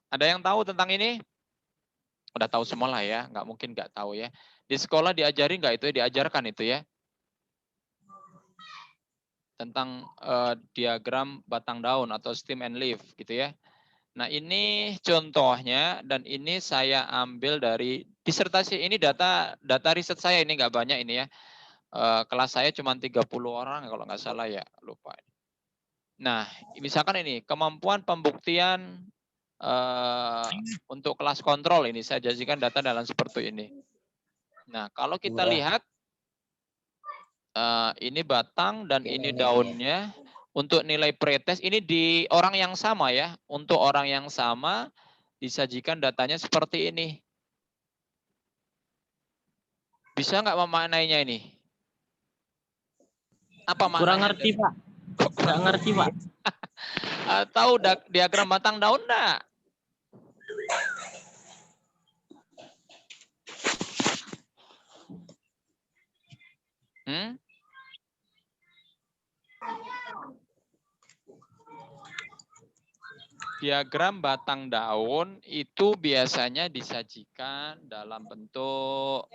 Ada yang tahu tentang ini? Udah tahu semua lah ya, nggak mungkin nggak tahu ya. Di sekolah diajari nggak itu ya, diajarkan itu ya. Tentang diagram batang daun atau stem and leaf gitu ya. Nah ini contohnya dan ini saya ambil dari disertasi ini data riset saya ini nggak banyak ini ya. Kelas saya cuma 30 orang kalau nggak salah ya, lupa. Nah misalkan ini kemampuan pembuktian untuk kelas kontrol ini saya jadikan data dalam seperti ini. Nah kalau kita lihat ini batang dan ini daunnya untuk nilai pretest ini di orang yang sama ya. Untuk orang yang sama disajikan datanya seperti ini. Bisa nggak memaknainya ini? Apa maknanya?
Kurang ngerti Pak. Kurang ngerti Pak.
Tahu diagram batang daun enggak? Diagram batang daun itu biasanya disajikan dalam bentuk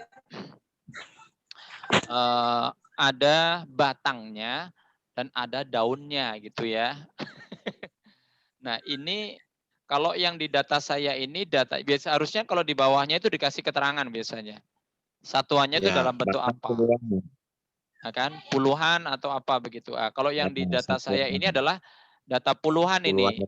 ada batangnya dan ada daunnya gitu ya. Nah ini kalau yang di data saya ini data biasa harusnya kalau di bawahnya itu dikasih keterangan biasanya. Satuannya itu dalam bentuk apa? Nah, kan puluhan atau apa begitu. Kalau yang di data saya ini adalah data puluhan ini.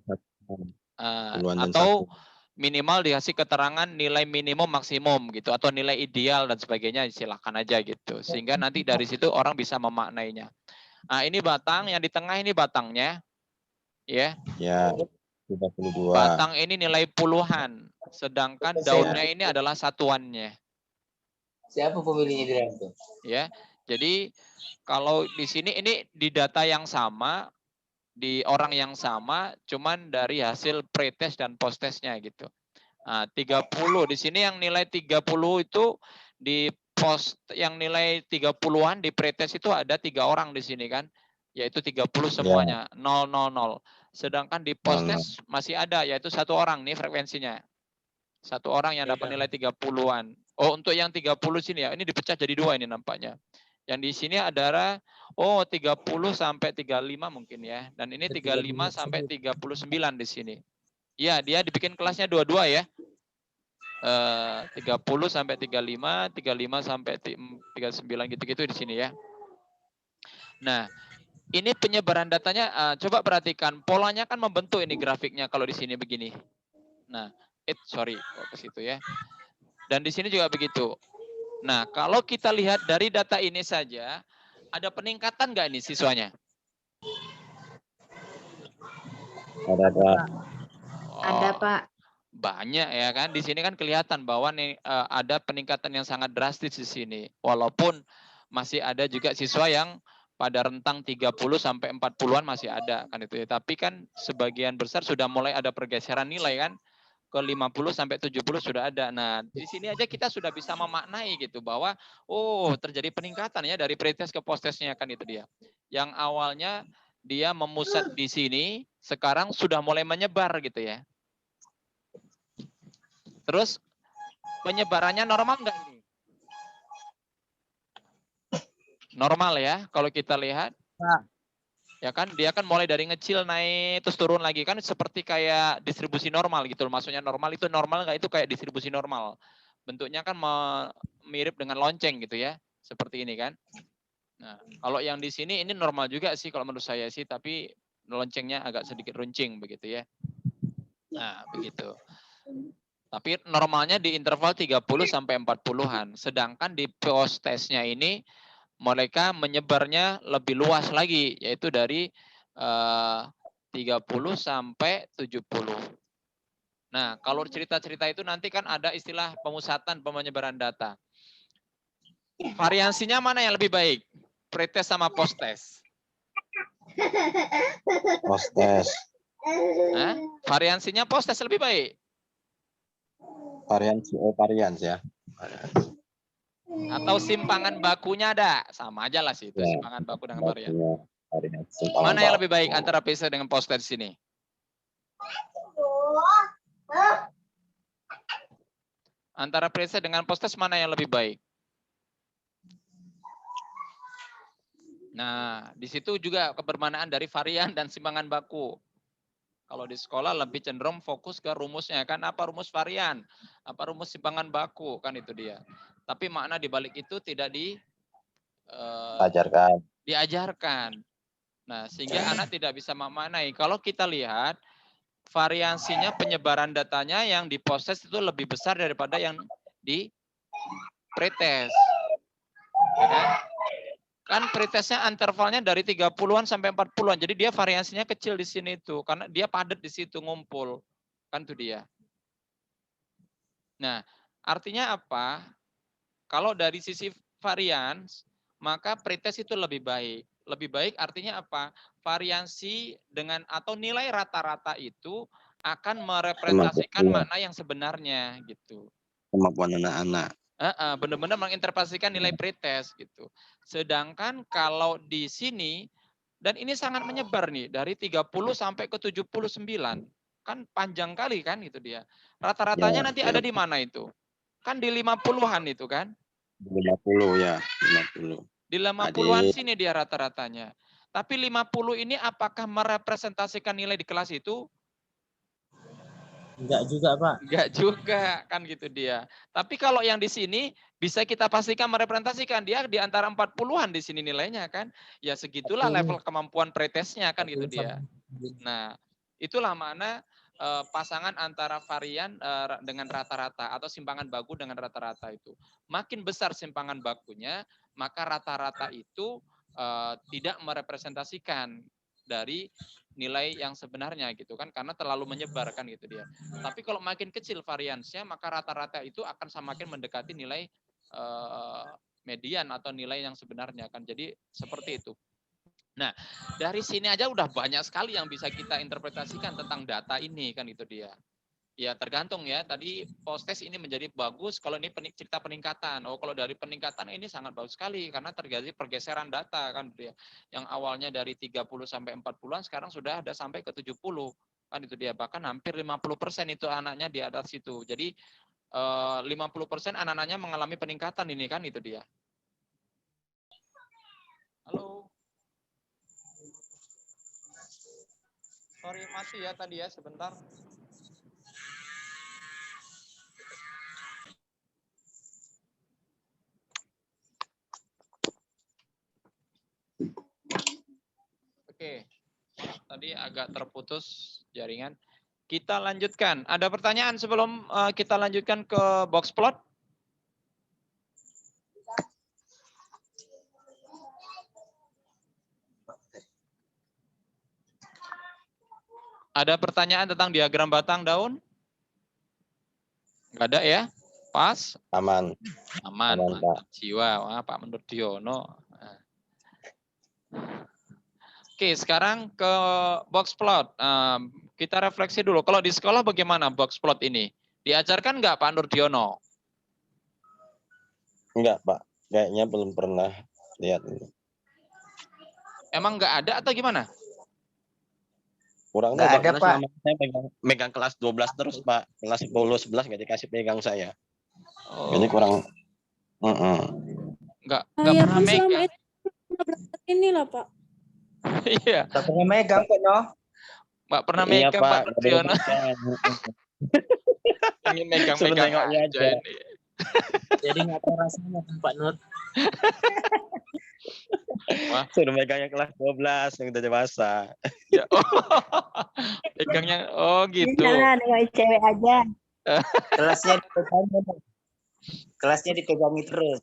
Atau minimal dikasih keterangan nilai minimum maksimum gitu atau nilai ideal dan sebagainya silakan aja gitu. Sehingga nanti dari situ orang bisa memaknainya. Nah, ini batang yang di tengah ini batangnya. Ya.
Ya. 32.
Batang ini nilai puluhan, sedangkan daunnya ini adalah satuannya.
Siapa pemilihnya di dalam tuh?
Ya. Jadi kalau di sini ini di data yang sama, di orang yang sama, cuman dari hasil pretest dan posttestnya gitu. Nah, 30 di sini yang nilai 30 itu di post yang nilai 30-an di pretest itu ada 3 orang di sini kan, yaitu 30 semuanya, 000. Sedangkan di posttest masih ada yaitu 1 orang nih frekuensinya. 1 orang yang dapat nilai 30-an. Oh, untuk yang 30 sini ya, ini dipecah jadi 2 ini nampaknya. Yang di sini adalah 30 sampai 35 mungkin ya. Dan ini 35 sampai 39 di sini. Iya, dia dibikin kelasnya 22 ya. 30 sampai 35, 35 sampai 39 gitu-gitu di sini ya. Nah, ini penyebaran datanya coba perhatikan polanya kan membentuk ini grafiknya kalau di sini begini. Nah, sorry ke situ ya. Dan di sini juga begitu. Nah, kalau kita lihat dari data ini saja, ada peningkatan nggak nih siswanya?
Ada Pak.
Banyak ya kan. Di sini kan kelihatan bahwa nih ada peningkatan yang sangat drastis di sini. Walaupun masih ada juga siswa yang pada rentang 30 sampai 40-an masih ada kan itu ya. Tapi kan sebagian besar sudah mulai ada pergeseran nilai kan. Ke 50 sampai 70 sudah ada. Nah, di sini aja kita sudah bisa memaknai gitu bahwa terjadi peningkatan ya dari pretest ke posttestnya kan itu dia. Yang awalnya dia memusat di sini, sekarang sudah mulai menyebar gitu ya. Terus penyebarannya normal enggak ini? Normal ya, kalau kita lihat.
Pak.
Ya kan, dia kan mulai dari ngecil naik terus turun lagi kan seperti kayak distribusi normal gitu. Maksudnya normal itu normal nggak, itu kayak distribusi normal. Bentuknya kan mirip dengan lonceng gitu ya, seperti ini kan. Nah, kalau yang di sini ini normal juga sih kalau menurut saya sih, tapi loncengnya agak sedikit runcing begitu ya. Nah, begitu. Tapi normalnya di interval 30 sampai 40-an. Sedangkan di post testnya ini mereka menyebarnya lebih luas lagi, yaitu dari 30 sampai 70. Nah, kalau cerita-cerita itu nanti kan ada istilah pemusatan penyebaran data. Variansinya mana yang lebih baik? Pretest sama post-test?
Post-test.
Nah, variansinya post-test lebih baik.
Varians ya.
Atau simpangan bakunya ada, sama aja lah sih itu
Ya.
simpangan baku dengan varian.
Varians.
Mana yang lebih baik antara PC dengan post-test sini? Antara PC dengan post-test mana yang lebih baik? Nah, di situ juga kebermanaan dari varian dan simpangan baku. Kalau di sekolah lebih cenderung fokus ke rumusnya kan, apa rumus varian, apa rumus simpangan baku, kan itu dia. Tapi makna di balik itu tidak diajarkan. Nah, sehingga anak tidak bisa memaknai. Kalau kita lihat variansinya penyebaran datanya yang di post-test itu lebih besar daripada yang di pretest. Ya kan? Kan pretestnya intervalnya dari 30-an sampai 40-an. Jadi dia variasinya kecil di sini itu karena dia padat di situ ngumpul. Kan itu dia. Nah, artinya apa? Kalau dari sisi varian, maka pretest itu lebih baik. Lebih baik artinya apa? Variansi dengan atau nilai rata-rata itu akan merepresentasikan makna yang sebenarnya gitu.
Kemampuan anak-anak.
Benar-benar menginterpretasikan nilai pretest gitu. Sedangkan kalau di sini, dan ini sangat menyebar nih, dari 30 sampai ke 79. Kan panjang kali kan itu dia. Rata-ratanya
Ya,
nanti ada di mana itu? Kan di 50-an itu kan?
50 ya, 50.
Di 50-an sini dia rata-ratanya. Tapi 50 ini apakah merepresentasikan nilai di kelas itu?
Enggak juga, Pak.
Enggak juga, kan gitu dia. Tapi kalau yang di sini bisa kita pastikan merepresentasikan dia di antara 40-an di sini nilainya kan. Ya segitulah level kemampuan pretestnya kan gitu dia. Nah, itulah mana pasangan antara varian dengan rata-rata atau simpangan baku dengan rata-rata itu. Makin besar simpangan bakunya, maka rata-rata itu tidak merepresentasikan dari nilai yang sebenarnya gitu kan, karena terlalu menyebar kan gitu dia. Tapi kalau makin kecil variansnya, maka rata-rata itu akan semakin mendekati nilai median atau nilai yang sebenarnya kan. Jadi seperti itu. Nah, dari sini aja udah banyak sekali yang bisa kita interpretasikan tentang data ini kan itu dia. Ya tergantung ya, tadi post-test ini menjadi bagus kalau ini cerita peningkatan. Oh kalau dari peningkatan ini sangat bagus sekali karena terjadi pergeseran data kan dia. Yang awalnya dari 30 sampai 40-an sekarang sudah ada sampai ke 70 kan itu dia. Bahkan hampir 50% itu anaknya di atas situ. Jadi 50% anak-anaknya mengalami peningkatan ini kan itu dia. Halo. Sorry mati ya tadi ya sebentar. Oke, tadi agak terputus jaringan. Kita lanjutkan. Ada pertanyaan sebelum kita lanjutkan ke box plot? Ada pertanyaan tentang diagram batang daun? Enggak ada ya? Pas?
Aman.
Aman,
Aman,
mantap jiwa. Wah, Pak Nurdiono. Nah. Oke, sekarang ke box plot. Kita refleksi dulu. Kalau di sekolah bagaimana box plot ini? Diajarkan nggak Pak Nurdiono?
Enggak, Pak. Kayaknya belum pernah lihat ini.
Emang nggak ada atau gimana?
Kurang
Nggak
tahu,
ada,
karena
Pak.
selama saya megang kelas 12 terus, Pak. Kelas 10, 11 nggak dikasih pegang saya.
Oh,
Jadi kurang.
nggak pernah megang.
inilah, Pak.
Iya,
Tak pernah megang kok, no?
Mbak pernah
Iya,
megang
Pak.
Pak
Nggak boleh
Nursiono.
megang.
Ingin megang-megang
Suruh nengok
aja
aja.
ini.
Jadi nggak tahu rasanya kan Pak Nur.
Wah,
Suruh megang yang kelas 12 yang udah dewasa.
ya. Oh, pegangnya. Oh gitu.
Jangan nengok cewek aja.
Kelasnya dipegangi, no. Kelasnya dipegangi terus.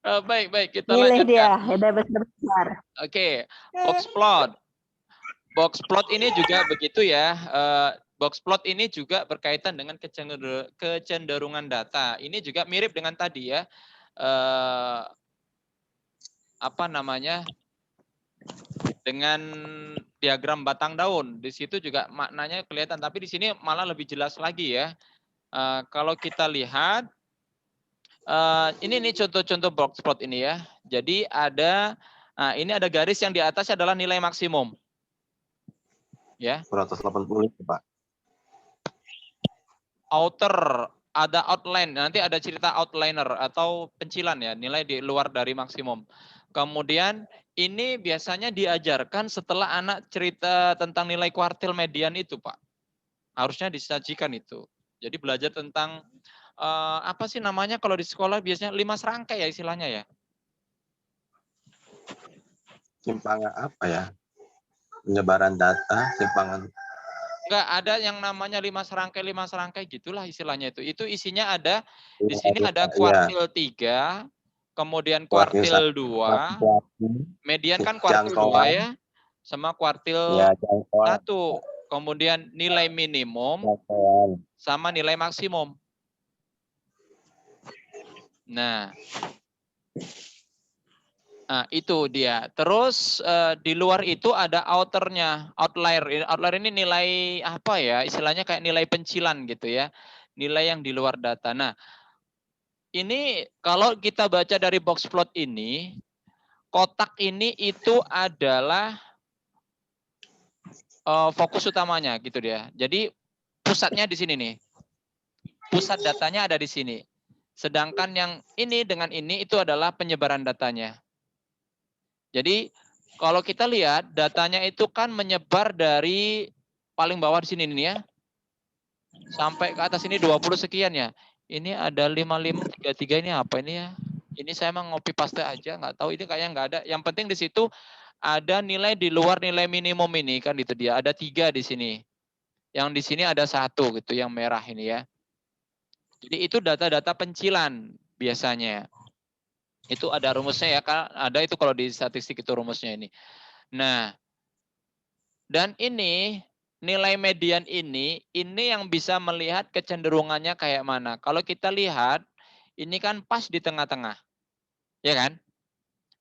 Baik, kita
Milih dia,
lanjutkan.
udah besar-besar.
Oke, box plot. Box plot ini juga begitu ya. Box plot ini juga berkaitan dengan kecenderungan data. Ini juga mirip dengan tadi ya. Apa namanya? Dengan diagram batang daun. Di situ juga maknanya kelihatan, tapi di sini malah lebih jelas lagi ya. Kalau kita lihat ini contoh-contoh box plot ini ya. Jadi ini ada garis yang di atas adalah nilai maksimum. Ya.
180 itu, Pak.
Outer, ada outline, nanti ada cerita outliner atau pencilan ya, nilai di luar dari maksimum. Kemudian ini biasanya diajarkan setelah anak cerita tentang nilai kuartil median itu, Pak. Harusnya disajikan itu. Jadi belajar tentang apa sih namanya kalau di sekolah biasanya 5 serangkai ya istilahnya ya.
Simpangan apa ya? Penyebaran data, simpangan.
Enggak, ada yang namanya 5 serangkai gitulah istilahnya itu. Itu isinya ada di sini ada kuartil 3, kemudian kuartil 2, median kan kuartil 2 ya, sama kuartil 1, kemudian nilai minimum sama nilai maksimum. Nah, itu dia. Terus di luar itu ada outernya, outlier. Outlier ini nilai apa ya? Istilahnya kayak nilai pencilan gitu ya. Nilai yang di luar data. Nah, ini kalau kita baca dari box plot ini, kotak ini itu adalah fokus utamanya gitu dia. Jadi pusatnya di sini nih. Pusat datanya ada di sini. Sedangkan yang ini dengan ini itu adalah penyebaran datanya. Jadi kalau kita lihat datanya itu kan menyebar dari paling bawah di sini nih ya. Sampai ke atas ini 20 sekian ya. Ini ada 5533 ini apa ini ya? Ini saya emang ngopi paste aja, nggak tahu ini kayaknya nggak ada. Yang penting di situ ada nilai di luar nilai minimum ini kan itu dia. Ada 3 di sini. Yang di sini ada 1 gitu yang merah ini ya. Jadi itu data-data pencilan biasanya. Itu ada rumusnya ya, kan ada itu kalau di statistik itu rumusnya ini. Nah, dan ini nilai median ini yang bisa melihat kecenderungannya kayak mana. Kalau kita lihat, ini kan pas di tengah-tengah, ya kan?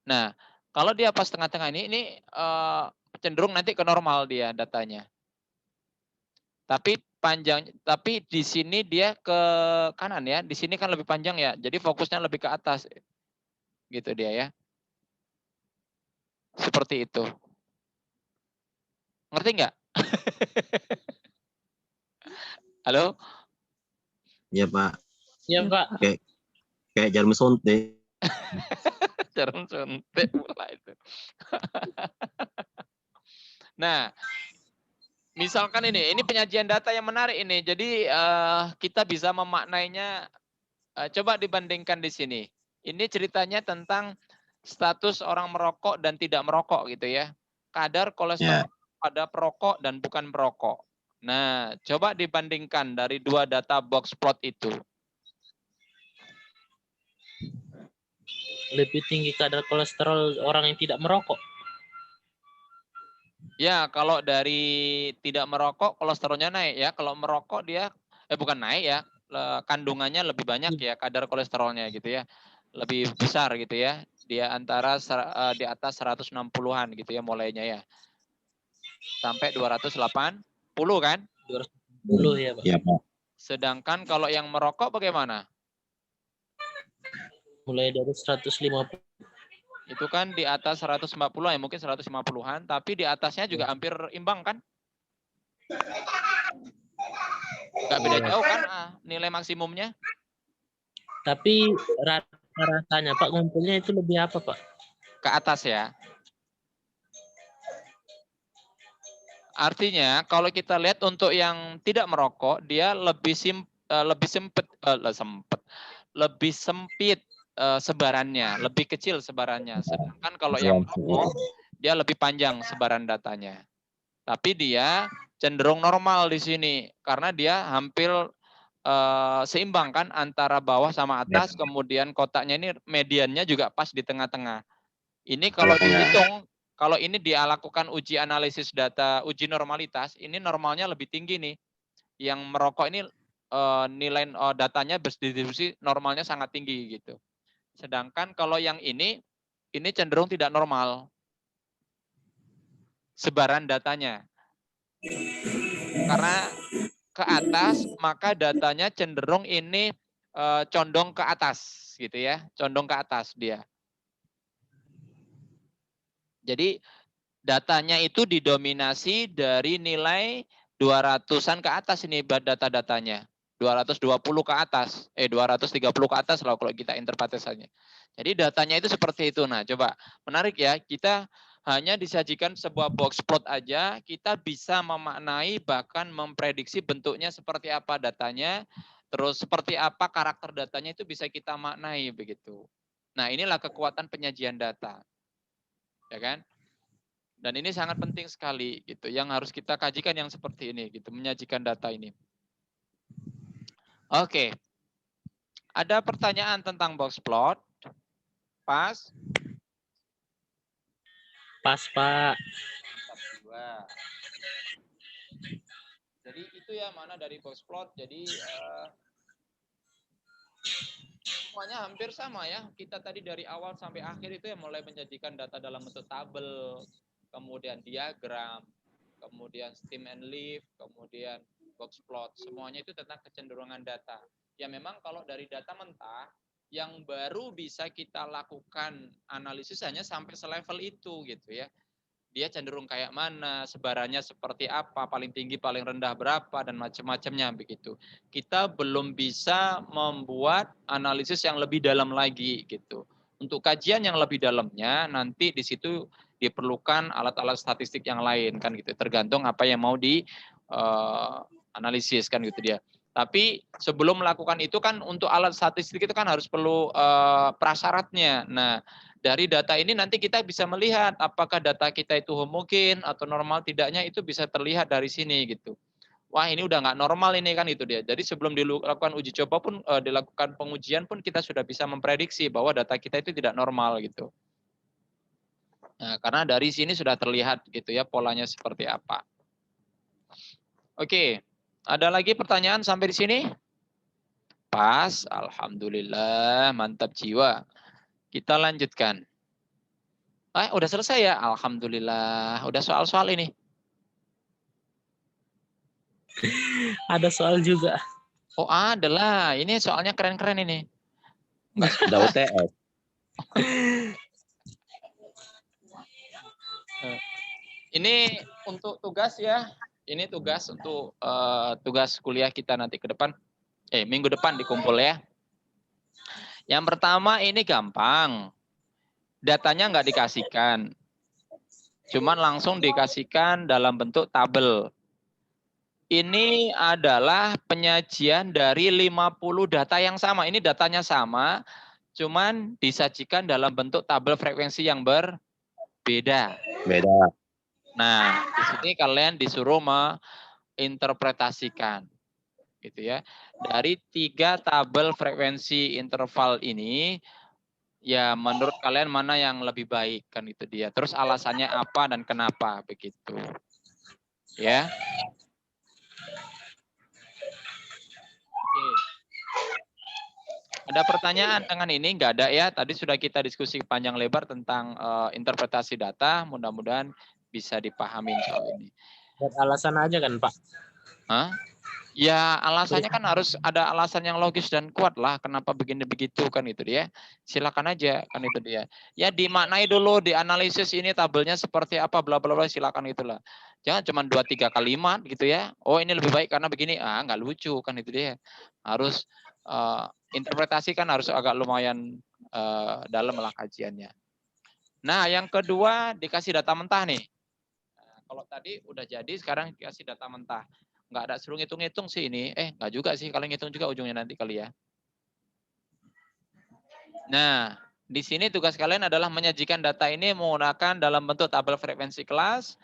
Nah, kalau dia pas tengah-tengah ini cenderung nanti ke normal dia datanya. Tapi di sini dia ke kanan ya. Di sini kan lebih panjang ya. Jadi fokusnya lebih ke atas. Gitu dia ya. Seperti itu. Ngerti nggak? Halo?
Iya, Pak.
Iya Pak.
Kayak jarum suntik.
Jarum suntik pula itu. Nah, misalkan ini penyajian data yang menarik ini. Jadi kita bisa memaknainya. Coba dibandingkan di sini. Ini ceritanya tentang status orang merokok dan tidak merokok gitu ya. Kadar kolesterol pada perokok dan bukan perokok. Nah, coba dibandingkan dari 2 data box plot itu.
Lebih tinggi kadar kolesterol orang yang tidak merokok.
Ya, kalau dari tidak merokok kolesterolnya naik ya. Kalau merokok dia bukan naik ya. Kandungannya lebih banyak ya kadar kolesterolnya gitu ya. Lebih besar gitu ya. Dia antara di atas 160-an gitu ya mulainya ya. Sampai 280 kan?
210 ya Pak.
Iya, Pak.
Sedangkan kalau yang merokok bagaimana?
Mulai dari 150.
Itu kan di atas 140 ya, mungkin 150-an, tapi di atasnya juga hampir imbang kan? Nggak beda jauh kan nilai maksimumnya?
Tapi rata-ratanya Pak ngumpulnya itu lebih apa Pak?
ke atas ya. Artinya kalau kita lihat untuk yang tidak merokok dia lebih sempit sebarannya, lebih kecil sebarannya. Sedangkan kalau yang merokok dia lebih panjang sebaran datanya. Tapi dia cenderung normal di sini karena dia hampir seimbang kan antara bawah sama atas, kemudian kotaknya ini mediannya juga pas di tengah-tengah. Ini kalau dihitung, kalau ini dia lakukan uji analisis data, uji normalitas, ini normalnya lebih tinggi nih. Yang merokok ini nilai datanya berdistribusi normalnya sangat tinggi gitu. Sedangkan kalau yang ini cenderung tidak normal sebaran datanya. Karena ke atas, maka datanya cenderung ini condong ke atas gitu ya, condong ke atas dia. Jadi datanya itu didominasi dari nilai 200-an ke atas ini data-datanya. 220 ke atas, 230 ke atas lah kalau kita interpretasinya. Jadi datanya itu seperti itu. Nah, coba menarik ya, kita hanya disajikan sebuah box plot aja, kita bisa memaknai bahkan memprediksi bentuknya seperti apa datanya, terus seperti apa karakter datanya itu bisa kita maknai begitu. Nah, inilah kekuatan penyajian data. Ya kan? Dan ini sangat penting sekali gitu, yang harus kita kajikan yang seperti ini gitu, menyajikan data ini. Oke. Ada pertanyaan tentang box plot? Pas?
Pas, Pak.
Jadi itu ya mana dari box plot. Jadi semuanya hampir sama ya. Kita tadi dari awal sampai akhir itu ya mulai menyajikan data dalam bentuk tabel, kemudian diagram, kemudian stem and leaf, kemudian box plot. Semuanya itu tentang kecenderungan data. Ya memang kalau dari data mentah, yang baru bisa kita lakukan analisis hanya sampai selevel itu gitu ya. Dia cenderung kayak mana, sebarannya seperti apa, paling tinggi, paling rendah berapa, dan macam-macamnya begitu. Kita belum bisa membuat analisis yang lebih dalam lagi gitu. Untuk kajian yang lebih dalamnya, nanti di situ diperlukan alat-alat statistik yang lain kan gitu. Tergantung apa yang mau di analisis kan gitu dia. Tapi sebelum melakukan itu kan untuk alat statistik itu kan harus perlu prasyaratnya. Nah, dari data ini nanti kita bisa melihat apakah data kita itu homogen atau normal tidaknya, itu bisa terlihat dari sini gitu. Wah ini udah nggak normal ini kan itu dia. Jadi sebelum dilakukan uji coba pun, dilakukan pengujian pun kita sudah bisa memprediksi bahwa data kita itu tidak normal gitu. Nah, karena dari sini sudah terlihat gitu ya polanya seperti apa. Oke, ada lagi pertanyaan sampai di sini? Pas, alhamdulillah, mantap jiwa. Kita lanjutkan. Udah selesai ya? Alhamdulillah. Udah soal-soal ini.
Ada soal juga.
Oh, adalah. Ini soalnya keren-keren ini.
Udah UTS.
Ini untuk tugas ya. Ini tugas untuk tugas kuliah kita nanti ke depan. Minggu depan dikumpul ya. Yang pertama ini gampang. Datanya nggak dikasihkan. Cuman langsung dikasihkan dalam bentuk tabel. Ini adalah penyajian dari 50 data yang sama. Ini datanya sama, cuman disajikan dalam bentuk tabel frekuensi yang berbeda.
Beda.
Nah, di sini kalian disuruh menginterpretasikan. Gitu ya. Dari 3 tabel frekuensi interval ini, ya menurut kalian mana yang lebih baik kan itu dia. Terus alasannya apa dan kenapa begitu. Ya. Oke. Ada pertanyaan dengan ini? Enggak ada ya. Tadi sudah kita diskusi panjang lebar tentang interpretasi data. Mudah-mudahan bisa dipahami soal ini.
Buat alasan aja kan Pak?
Hah? Ya alasannya kan harus ada alasan yang logis dan kuat lah. Kenapa begini begitu kan itu dia. Silakan aja kan itu dia. Ya dimaknai dulu, dianalisis ini tabelnya seperti apa bla bla bla, silakan itulah. Jangan cuma 2-3 kalimat gitu ya. Oh ini lebih baik karena begini. Nggak lucu kan itu dia. Harus interpretasi kan harus agak lumayan dalam lah kajiannya. Nah, yang kedua dikasih data mentah nih. Nah, kalau tadi udah jadi, sekarang dikasih data mentah. Nggak ada suruh ngitung-ngitung sih ini. Nggak juga sih, kalau ngitung juga ujungnya nanti kali ya. Nah, di sini tugas kalian adalah menyajikan data ini menggunakan dalam bentuk tabel frekuensi kelas,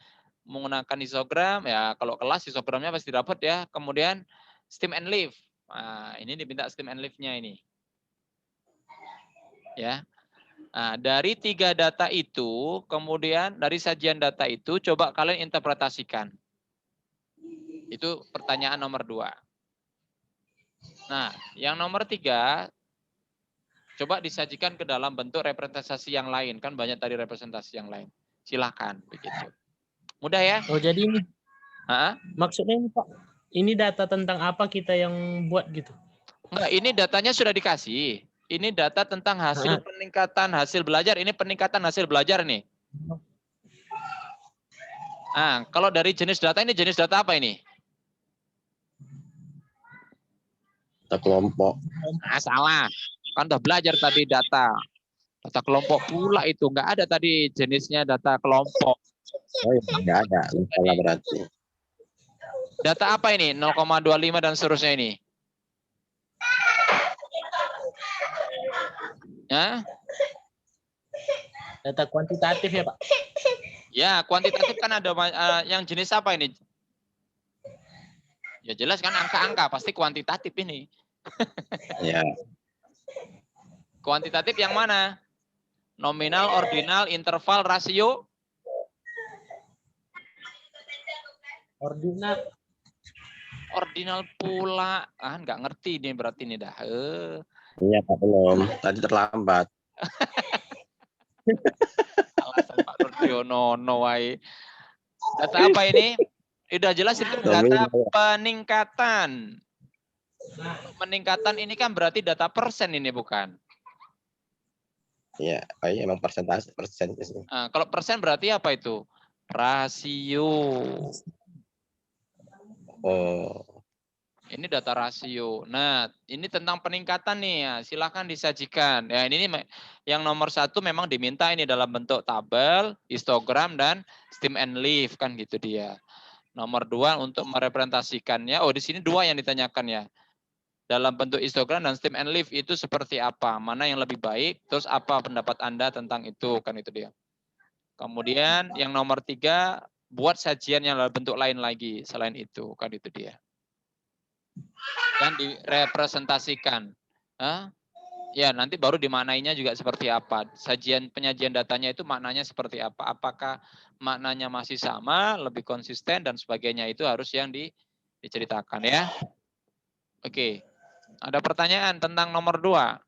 menggunakan histogram. Ya, kalau kelas histogramnya pasti dapat ya. Kemudian stem and leaf. Nah, ini diminta stem and leaf-nya ini. Ya. Nah, dari 3 data itu, kemudian dari sajian data itu, coba kalian interpretasikan. Itu pertanyaan nomor 2. Nah, yang nomor 3, coba disajikan ke dalam bentuk representasi yang lain. Kan banyak tadi representasi yang lain. Silahkan, begitu. Mudah ya?
Oh, jadi ini
Hah?
maksudnya ini, Pak, ini data tentang apa kita yang buat gitu?
Enggak, ini datanya sudah dikasih. Ini data tentang hasil peningkatan hasil belajar. Ini peningkatan hasil belajar nih. Nah, kalau dari jenis data ini jenis data apa ini?
Data kelompok.
Nah, salah. Kan udah belajar tadi data. Data kelompok pula itu. Enggak ada tadi jenisnya data kelompok.
Oh iya, nggak ada. Salah berarti.
Data apa ini? 0,25 dan seterusnya ini. Ya?
Data kuantitatif ya, Pak?
Ya, kuantitatif kan ada yang jenis apa ini? Ya jelas kan angka-angka, pasti kuantitatif ini.
Ya.
Kuantitatif yang mana? Nominal, ordinal, interval, rasio?
Ordinal.
Ordinal pula. Nggak ngerti ini berarti ini dah.
Iya, Pak, belum. Tadi terlambat.
Alasan Pak Nurdiono, wai. Data apa ini? Udah jelas itu data peningkatan. Peningkatan ini kan berarti data persen ini bukan?
Iya, emang persentase persen sih.
Nah, kalau persen berarti apa itu? Rasio.
Oh.
Ini data rasio. Nah, ini tentang peningkatan nih ya. Silakan disajikan. Ya, ini yang nomor 1 memang diminta ini dalam bentuk tabel, histogram dan stem and leaf kan gitu dia. Nomor 2 untuk merepresentasikannya. Oh, di sini 2 yang ditanyakan ya. Dalam bentuk histogram dan stem and leaf itu seperti apa? Mana yang lebih baik? Terus apa pendapat Anda tentang itu? Kan itu dia. Kemudian yang nomor 3, buat sajian yang dalam bentuk lain lagi selain itu. Kan itu dia. Dan direpresentasikan. Ya, nanti baru dimaknainya juga seperti apa. Penyajian datanya itu maknanya seperti apa. Apakah maknanya masih sama, lebih konsisten, dan sebagainya. Itu harus yang diceritakan ya. Oke. Ada pertanyaan tentang nomor 2?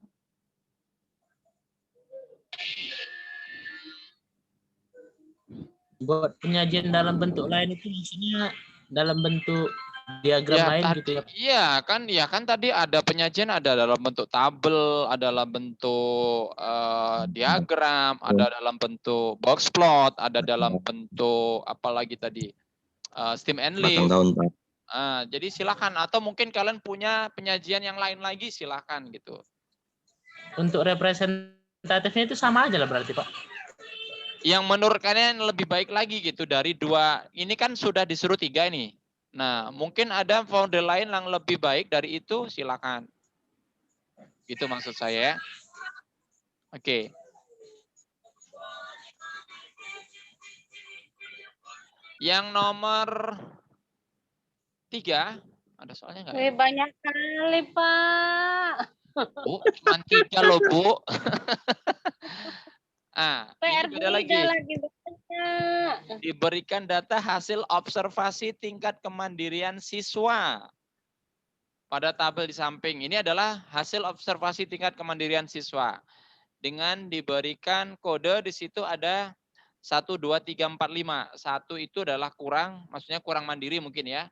Buat penyajian dalam bentuk lain itu maksudnya dalam bentuk diagram
Ya,
lain
tadi,
gitu ya?
Iya kan tadi ada penyajian, ada dalam bentuk tabel, ada dalam bentuk diagram, ada dalam bentuk box plot, ada dalam bentuk apalagi tadi stem and leaf. Jadi silakan, atau mungkin kalian punya penyajian yang lain lagi, silakan gitu.
Untuk representatifnya itu sama aja lah berarti, Pak?
Yang menurut kalian lebih baik lagi gitu dari 2, ini kan sudah disuruh 3 nih. Nah, mungkin ada model lain yang lebih baik dari itu, silakan. Itu maksud saya ya. Oke. Yang nomor 3, ada soalnya nggak?
Banyak kali, Pak.
Bu, cuma 3 loh, Bu.
PR
ini beda lagi.
banyak.
Diberikan data hasil observasi tingkat kemandirian siswa. Pada tabel di samping. Ini adalah hasil observasi tingkat kemandirian siswa. Dengan diberikan kode di situ ada 1, 2, 3, 4, 5. 1 itu adalah kurang, maksudnya kurang mandiri mungkin ya.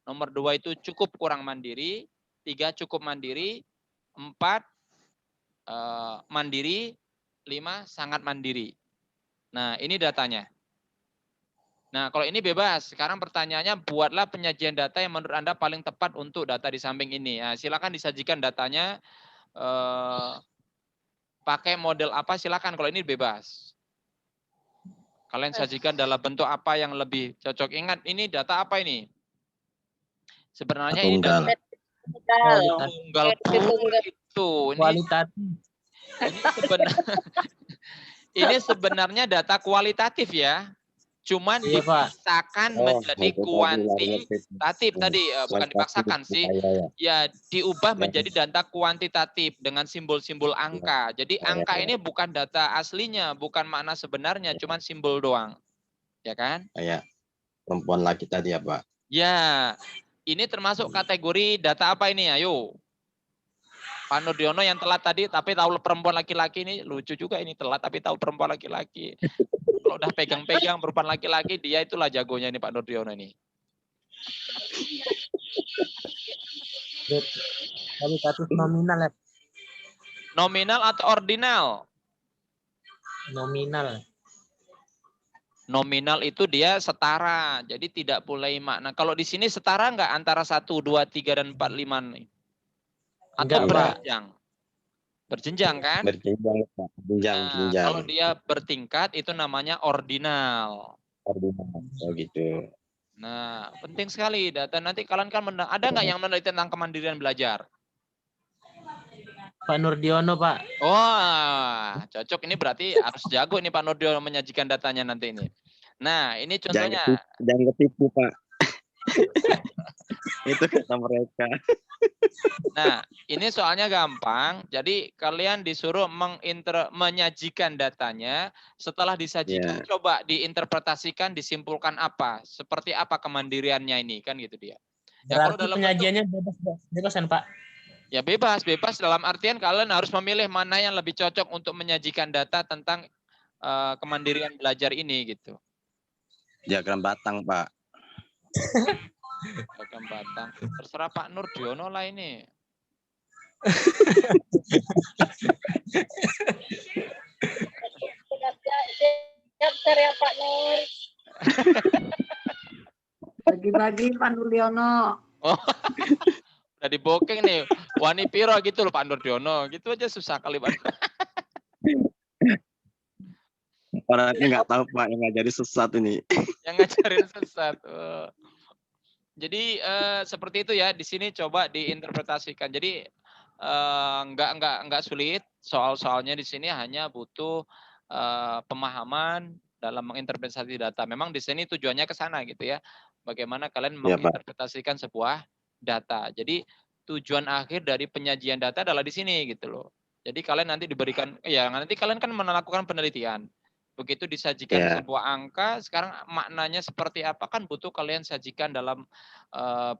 Nomor 2 itu cukup kurang mandiri. 3 cukup mandiri. 4 mandiri. 5 sangat mandiri. Nah, ini datanya. Nah, kalau ini bebas. Sekarang pertanyaannya, buatlah penyajian data yang menurut Anda paling tepat untuk data di samping ini. Nah, silakan disajikan datanya. Pakai model apa, silakan. Kalau ini bebas. Kalian sajikan dalam bentuk apa yang lebih cocok. Ingat, ini data apa ini? Sebenarnya ini
Tunggal.
data tunggal
Tunggal.
itu.
Kualitatif.
Ini sebenarnya data kualitatif ya. Cuman
Iya, Pak.
dipaksakan menjadi kuantitatif tadi, bukan dipaksakan sih. Ya, diubah menjadi data kuantitatif dengan simbol-simbol angka. Jadi angka ini bukan data aslinya, bukan makna sebenarnya, cuman simbol doang. Ya kan?
Kayak perempuan laki tadi ya, Pak.
Ya, ini termasuk kategori data apa ini? Ayo. Pak Nurdiono yang telat tadi tapi tahu perempuan laki-laki ini lucu juga ini, telat tapi tahu perempuan laki-laki. Kalau udah pegang-pegang perempuan laki-laki, dia itulah jagonya ini Pak Nurdiono ini.
Kualitatif nominal ya.
Nominal atau ordinal?
Nominal.
Nominal itu dia setara, jadi tidak boleh makna. Kalau di sini setara nggak antara 1, 2, 3, dan 4, 5 nih? Atau
Enggak, Pak.
berjenjang? Berjenjang kan?
Berjenjang, Pak. Jenjang.
Kalau dia bertingkat itu namanya ordinal.
Oh gitu.
Nah, penting sekali data. Nanti kalian kan ada nggak yang meneliti tentang kemandirian belajar?
Pak Nurdiono, Pak.
Wah, cocok ini berarti harus jago ini Pak Nurdiono menyajikan datanya nanti ini. Nah, ini contohnya.
Jangan ketipu, Pak. Itu kata mereka.
Nah, ini soalnya gampang. Jadi kalian disuruh menyajikan datanya. Setelah disajikan, coba diinterpretasikan, disimpulkan apa, seperti apa kemandiriannya ini, kan gitu dia. Ya, kalau
Berarti
dalam
penyajiannya bebas kan, Pak?
ya bebas dalam artian kalian harus memilih mana yang lebih cocok untuk menyajikan data tentang kemandirian belajar ini gitu.
Diagram batang, Pak.
Diagram batang. Terserah Pak Nurdiono lah ini.
Daftar ya Pak Nur.
Bagi-bagi Pak Nurdiono.
Oh, udah dibokeng nih. Wani piro gitu loh Pak Nurdiono. Gitu aja susah kali Pak.
Orangnya nggak tahu Pak, yang ngajari sesat ini.
Yang ngajarin sesat. Oh. Jadi seperti itu ya. Di sini coba diinterpretasikan. Jadi nggak sulit. Soal-soalnya di sini hanya butuh pemahaman dalam menginterpretasi data. Memang di sini tujuannya ke sana gitu ya. Bagaimana kalian menginterpretasikan sebuah data. Jadi tujuan akhir dari penyajian data adalah di sini gitu loh. Jadi kalian nanti diberikan, ya nanti kalian kan melakukan penelitian. Begitu disajikan sebuah angka, sekarang maknanya seperti apa kan butuh kalian sajikan dalam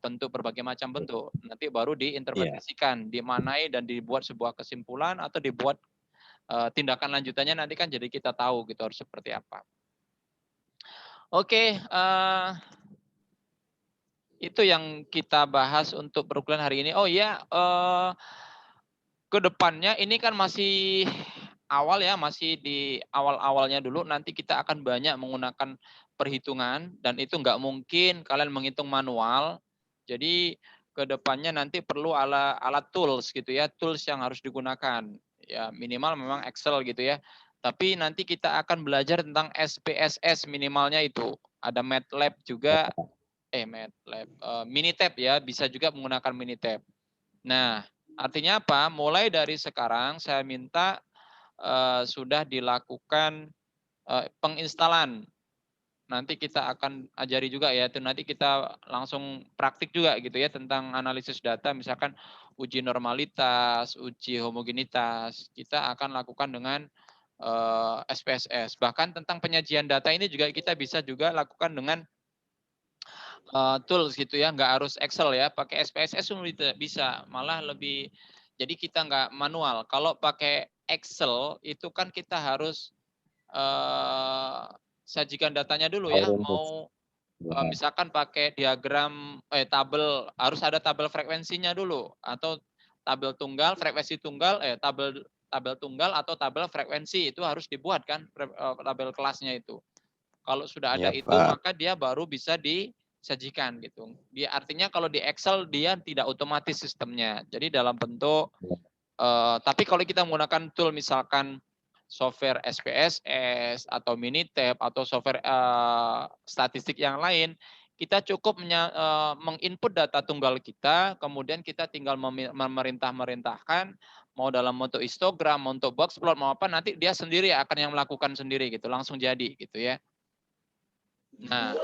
bentuk berbagai macam bentuk. Nanti baru diinterpretasikan, dimanai dan dibuat sebuah kesimpulan atau dibuat tindakan lanjutannya nanti kan jadi kita tahu gitu harus seperti apa. Oke, itu yang kita bahas untuk perkuliahan hari ini. Oh iya, ke depannya ini kan masih awal ya, masih di awal-awalnya dulu. Nanti kita akan banyak menggunakan perhitungan dan itu nggak mungkin kalian menghitung manual. Jadi ke depannya nanti perlu alat tools gitu ya, tools yang harus digunakan. Ya minimal memang Excel gitu ya. Tapi nanti kita akan belajar tentang SPSS minimalnya itu. Ada MATLAB juga, MATLAB, Minitab ya, bisa juga menggunakan Minitab. Nah, artinya apa? Mulai dari sekarang saya minta sudah dilakukan penginstalan. Nanti kita akan ajari juga ya, itu nanti kita langsung praktik juga gitu ya tentang analisis data, misalkan uji normalitas, uji homogenitas, kita akan lakukan dengan SPSS. Bahkan tentang penyajian data ini juga kita bisa juga lakukan dengan tools gitu ya, nggak harus Excel ya, pakai SPSS bisa, malah lebih, jadi kita nggak manual. Kalau pakai Excel itu kan kita harus sajikan datanya dulu ya, mau misalkan pakai diagram tabel, harus ada tabel frekuensinya dulu, atau tabel tunggal, frekuensi tunggal, tabel tunggal atau tabel frekuensi itu harus dibuat kan, tabel kelasnya itu. Kalau sudah ada itu, maka dia baru bisa disajikan gitu. Dia artinya kalau di Excel dia tidak otomatis sistemnya. Jadi dalam bentuk tapi kalau kita menggunakan tool misalkan software SPSS atau Minitab atau software statistik yang lain, kita cukup menginput data tunggal kita, kemudian kita tinggal memerintahkan mau dalam bentuk histogram, mau untuk box plot, mau apa, nanti dia sendiri akan yang melakukan sendiri gitu, langsung jadi gitu ya. Nah,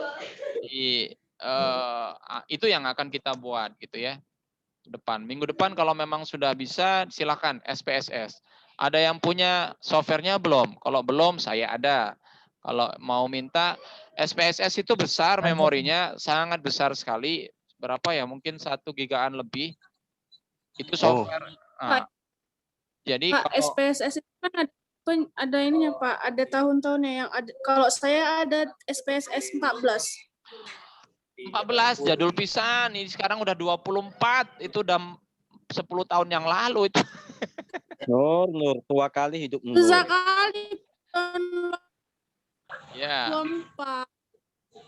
itu yang akan kita buat gitu ya. Minggu depan kalau memang sudah bisa silakan SPSS. Ada yang punya softwarenya belum? Kalau belum saya ada. Kalau mau minta SPSS itu besar memorinya, sangat besar sekali. Berapa ya? Mungkin 1 gigaan lebih. Itu software. Nah, jadi
Pak,
kalau
SPSS itu kan ada ininya Pak, ada tahun-tahunnya yang ada. Kalau saya ada SPSS 14.
14 jadul pisan, ini sekarang udah 24, itu udah 10 tahun yang lalu itu.
Nur, tua kali hidup Nur.
Sekali tahun
Ya.
24.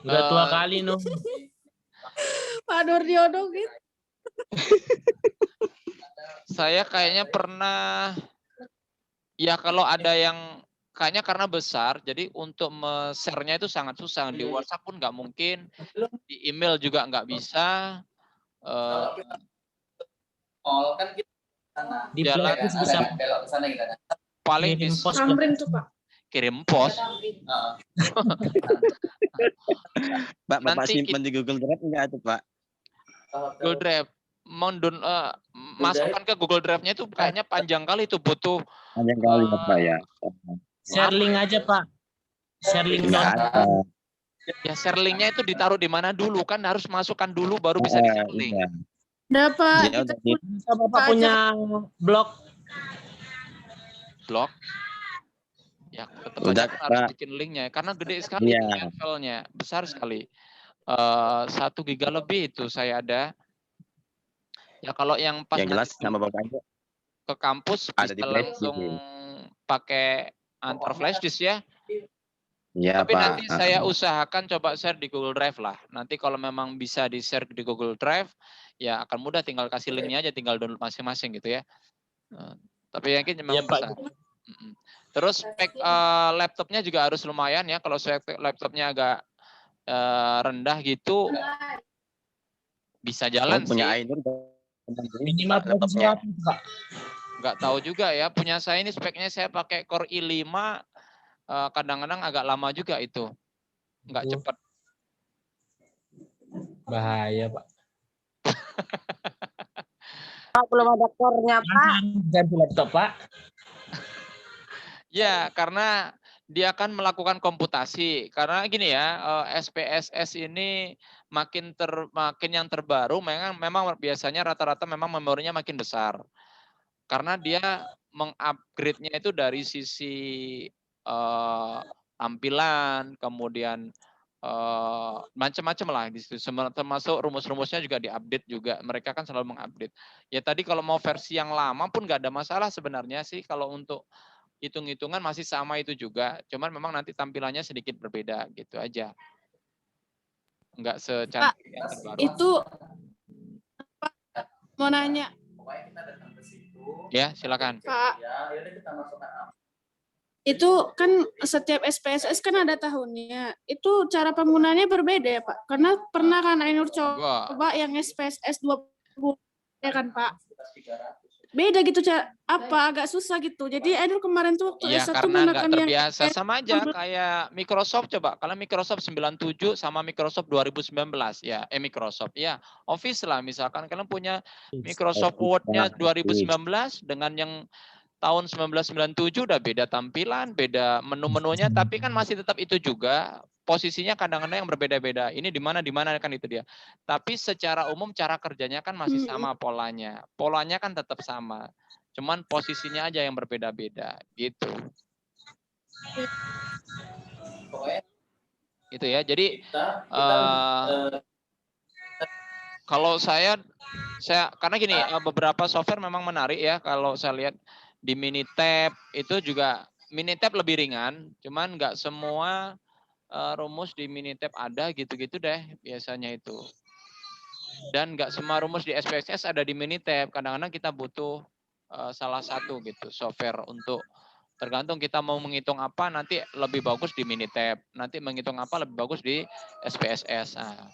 Udah tua kali, Nur.
Pak Nurdiono gitu.
Saya kayaknya pernah, ya kalau ada yang kayaknya karena besar, jadi untuk share-nya itu sangat susah. Di WhatsApp pun nggak mungkin, di email juga nggak bisa.
Di Blacklist bisa
Paling
kirim pos.
Samring tuh Pak.
kirim pos.
Pak, Bapak
Nanti
simpan di Google Drive enggak tuh, Pak?
Google Drive, masukkan ke Google Drive-nya itu kayaknya panjang kali, itu butuh.
Panjang kali ya, Pak ya.
Share link aja, Pak. Share link
Enggak ada.
Ya share link-nya itu ditaruh di mana dulu, kan harus masukkan dulu baru bisa di-share link.
Iya.
Dapat
Ya,
kita
udah
Bapak punya blog.
Blog. Ya tetap
Udah,
aja kan harus
Pak.
bikin linknya, karena gede sekali
Iya.
itu filenya, besar sekali. 1 giga lebih itu saya ada. Ya kalau yang pas
Yang jelas
nanti
sama Bapak aja.
ke kampus
Ada
bisa
di flash
langsung
disk.
pakai antar flash disk ya.
Iya,
Tapi
Pak.
nanti saya usahakan coba share di Google Drive lah. Nanti kalau memang bisa di-share di Google Drive, ya akan mudah, tinggal kasih linknya aja, tinggal download masing-masing gitu ya. Tapi yakin memang
Iya, Pak.
bisa. Terus spek laptopnya juga harus lumayan ya. Kalau spek laptopnya agak rendah gitu, bisa jalan sih.
Punya Ainur
Minimal
laptopnya.
Pak.
Nggak tahu juga ya. Punya saya ini speknya saya pakai Core i5, kadang-kadang agak lama juga itu. Nggak cepat.
Bahaya, Pak.
Belum ada core-nya, Pak.
Ganti laptop, Pak.
Ya, karena dia akan melakukan komputasi. Karena gini ya, SPSS ini makin yang terbaru memang biasanya rata-rata memang memorinya makin besar. Karena dia mengupgrade-nya itu dari sisi tampilan, kemudian macam-macam lah di situ, termasuk rumus-rumusnya juga diupdate juga. Mereka kan selalu mengupdate. Ya tadi kalau mau versi yang lama pun nggak ada masalah sebenarnya sih, kalau untuk hitung-hitungan masih sama itu juga. Cuman memang nanti tampilannya sedikit berbeda gitu aja. Nggak secantik yang terbaru.
itu Pak, mau nanya.
Ya, silakan.
Pak. Itu kan setiap SPSS kan ada tahunnya. Itu cara penggunaannya berbeda ya, Pak? Karena pernah kan Ainur coba yang SPSS 20 ya kan, Pak? Beda gitu, agak susah gitu. Jadi Ainur kemarin tuh waktu
Ya
S1
karena nggak
menggunakan yang
terbiasa, sama aja kayak Microsoft coba. Kalau Microsoft 97 sama Microsoft 2019 ya, Microsoft ya, Office lah misalkan kalian punya Microsoft Word-nya 2019 dengan yang tahun 1997 udah beda tampilan, beda menu-menunya, tapi kan masih tetap itu juga. Posisinya kadang-kadang yang berbeda-beda. Ini di mana kan itu dia. Tapi secara umum cara kerjanya kan masih sama polanya. Polanya kan tetap sama. Cuman posisinya aja yang berbeda-beda gitu. Itu ya. Jadi kalau saya karena gini, beberapa software memang menarik ya kalau saya lihat di Minitab itu juga. Minitab lebih ringan, cuman nggak semua rumus di Minitab ada gitu-gitu deh biasanya itu. Dan nggak semua rumus di SPSS ada di Minitab. Kadang-kadang kita butuh salah satu gitu software untuk Tergantung kita mau menghitung apa, nanti lebih bagus di Minitab. Nanti menghitung apa lebih bagus di SPSS. Nah.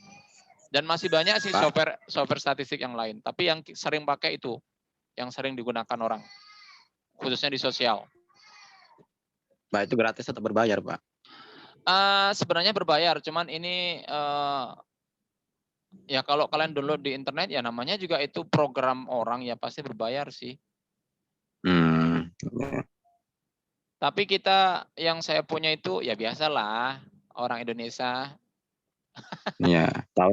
Dan masih banyak sih software statistik yang lain. Tapi yang sering pakai itu, yang sering digunakan orang, khususnya di sosial.
Pak, itu gratis atau berbayar, Pak?
Sebenarnya berbayar, cuman ini ya kalau kalian download di internet ya namanya juga itu program orang ya pasti berbayar sih. Tapi kita yang saya punya itu ya biasalah orang Indonesia.
Iya, tahu.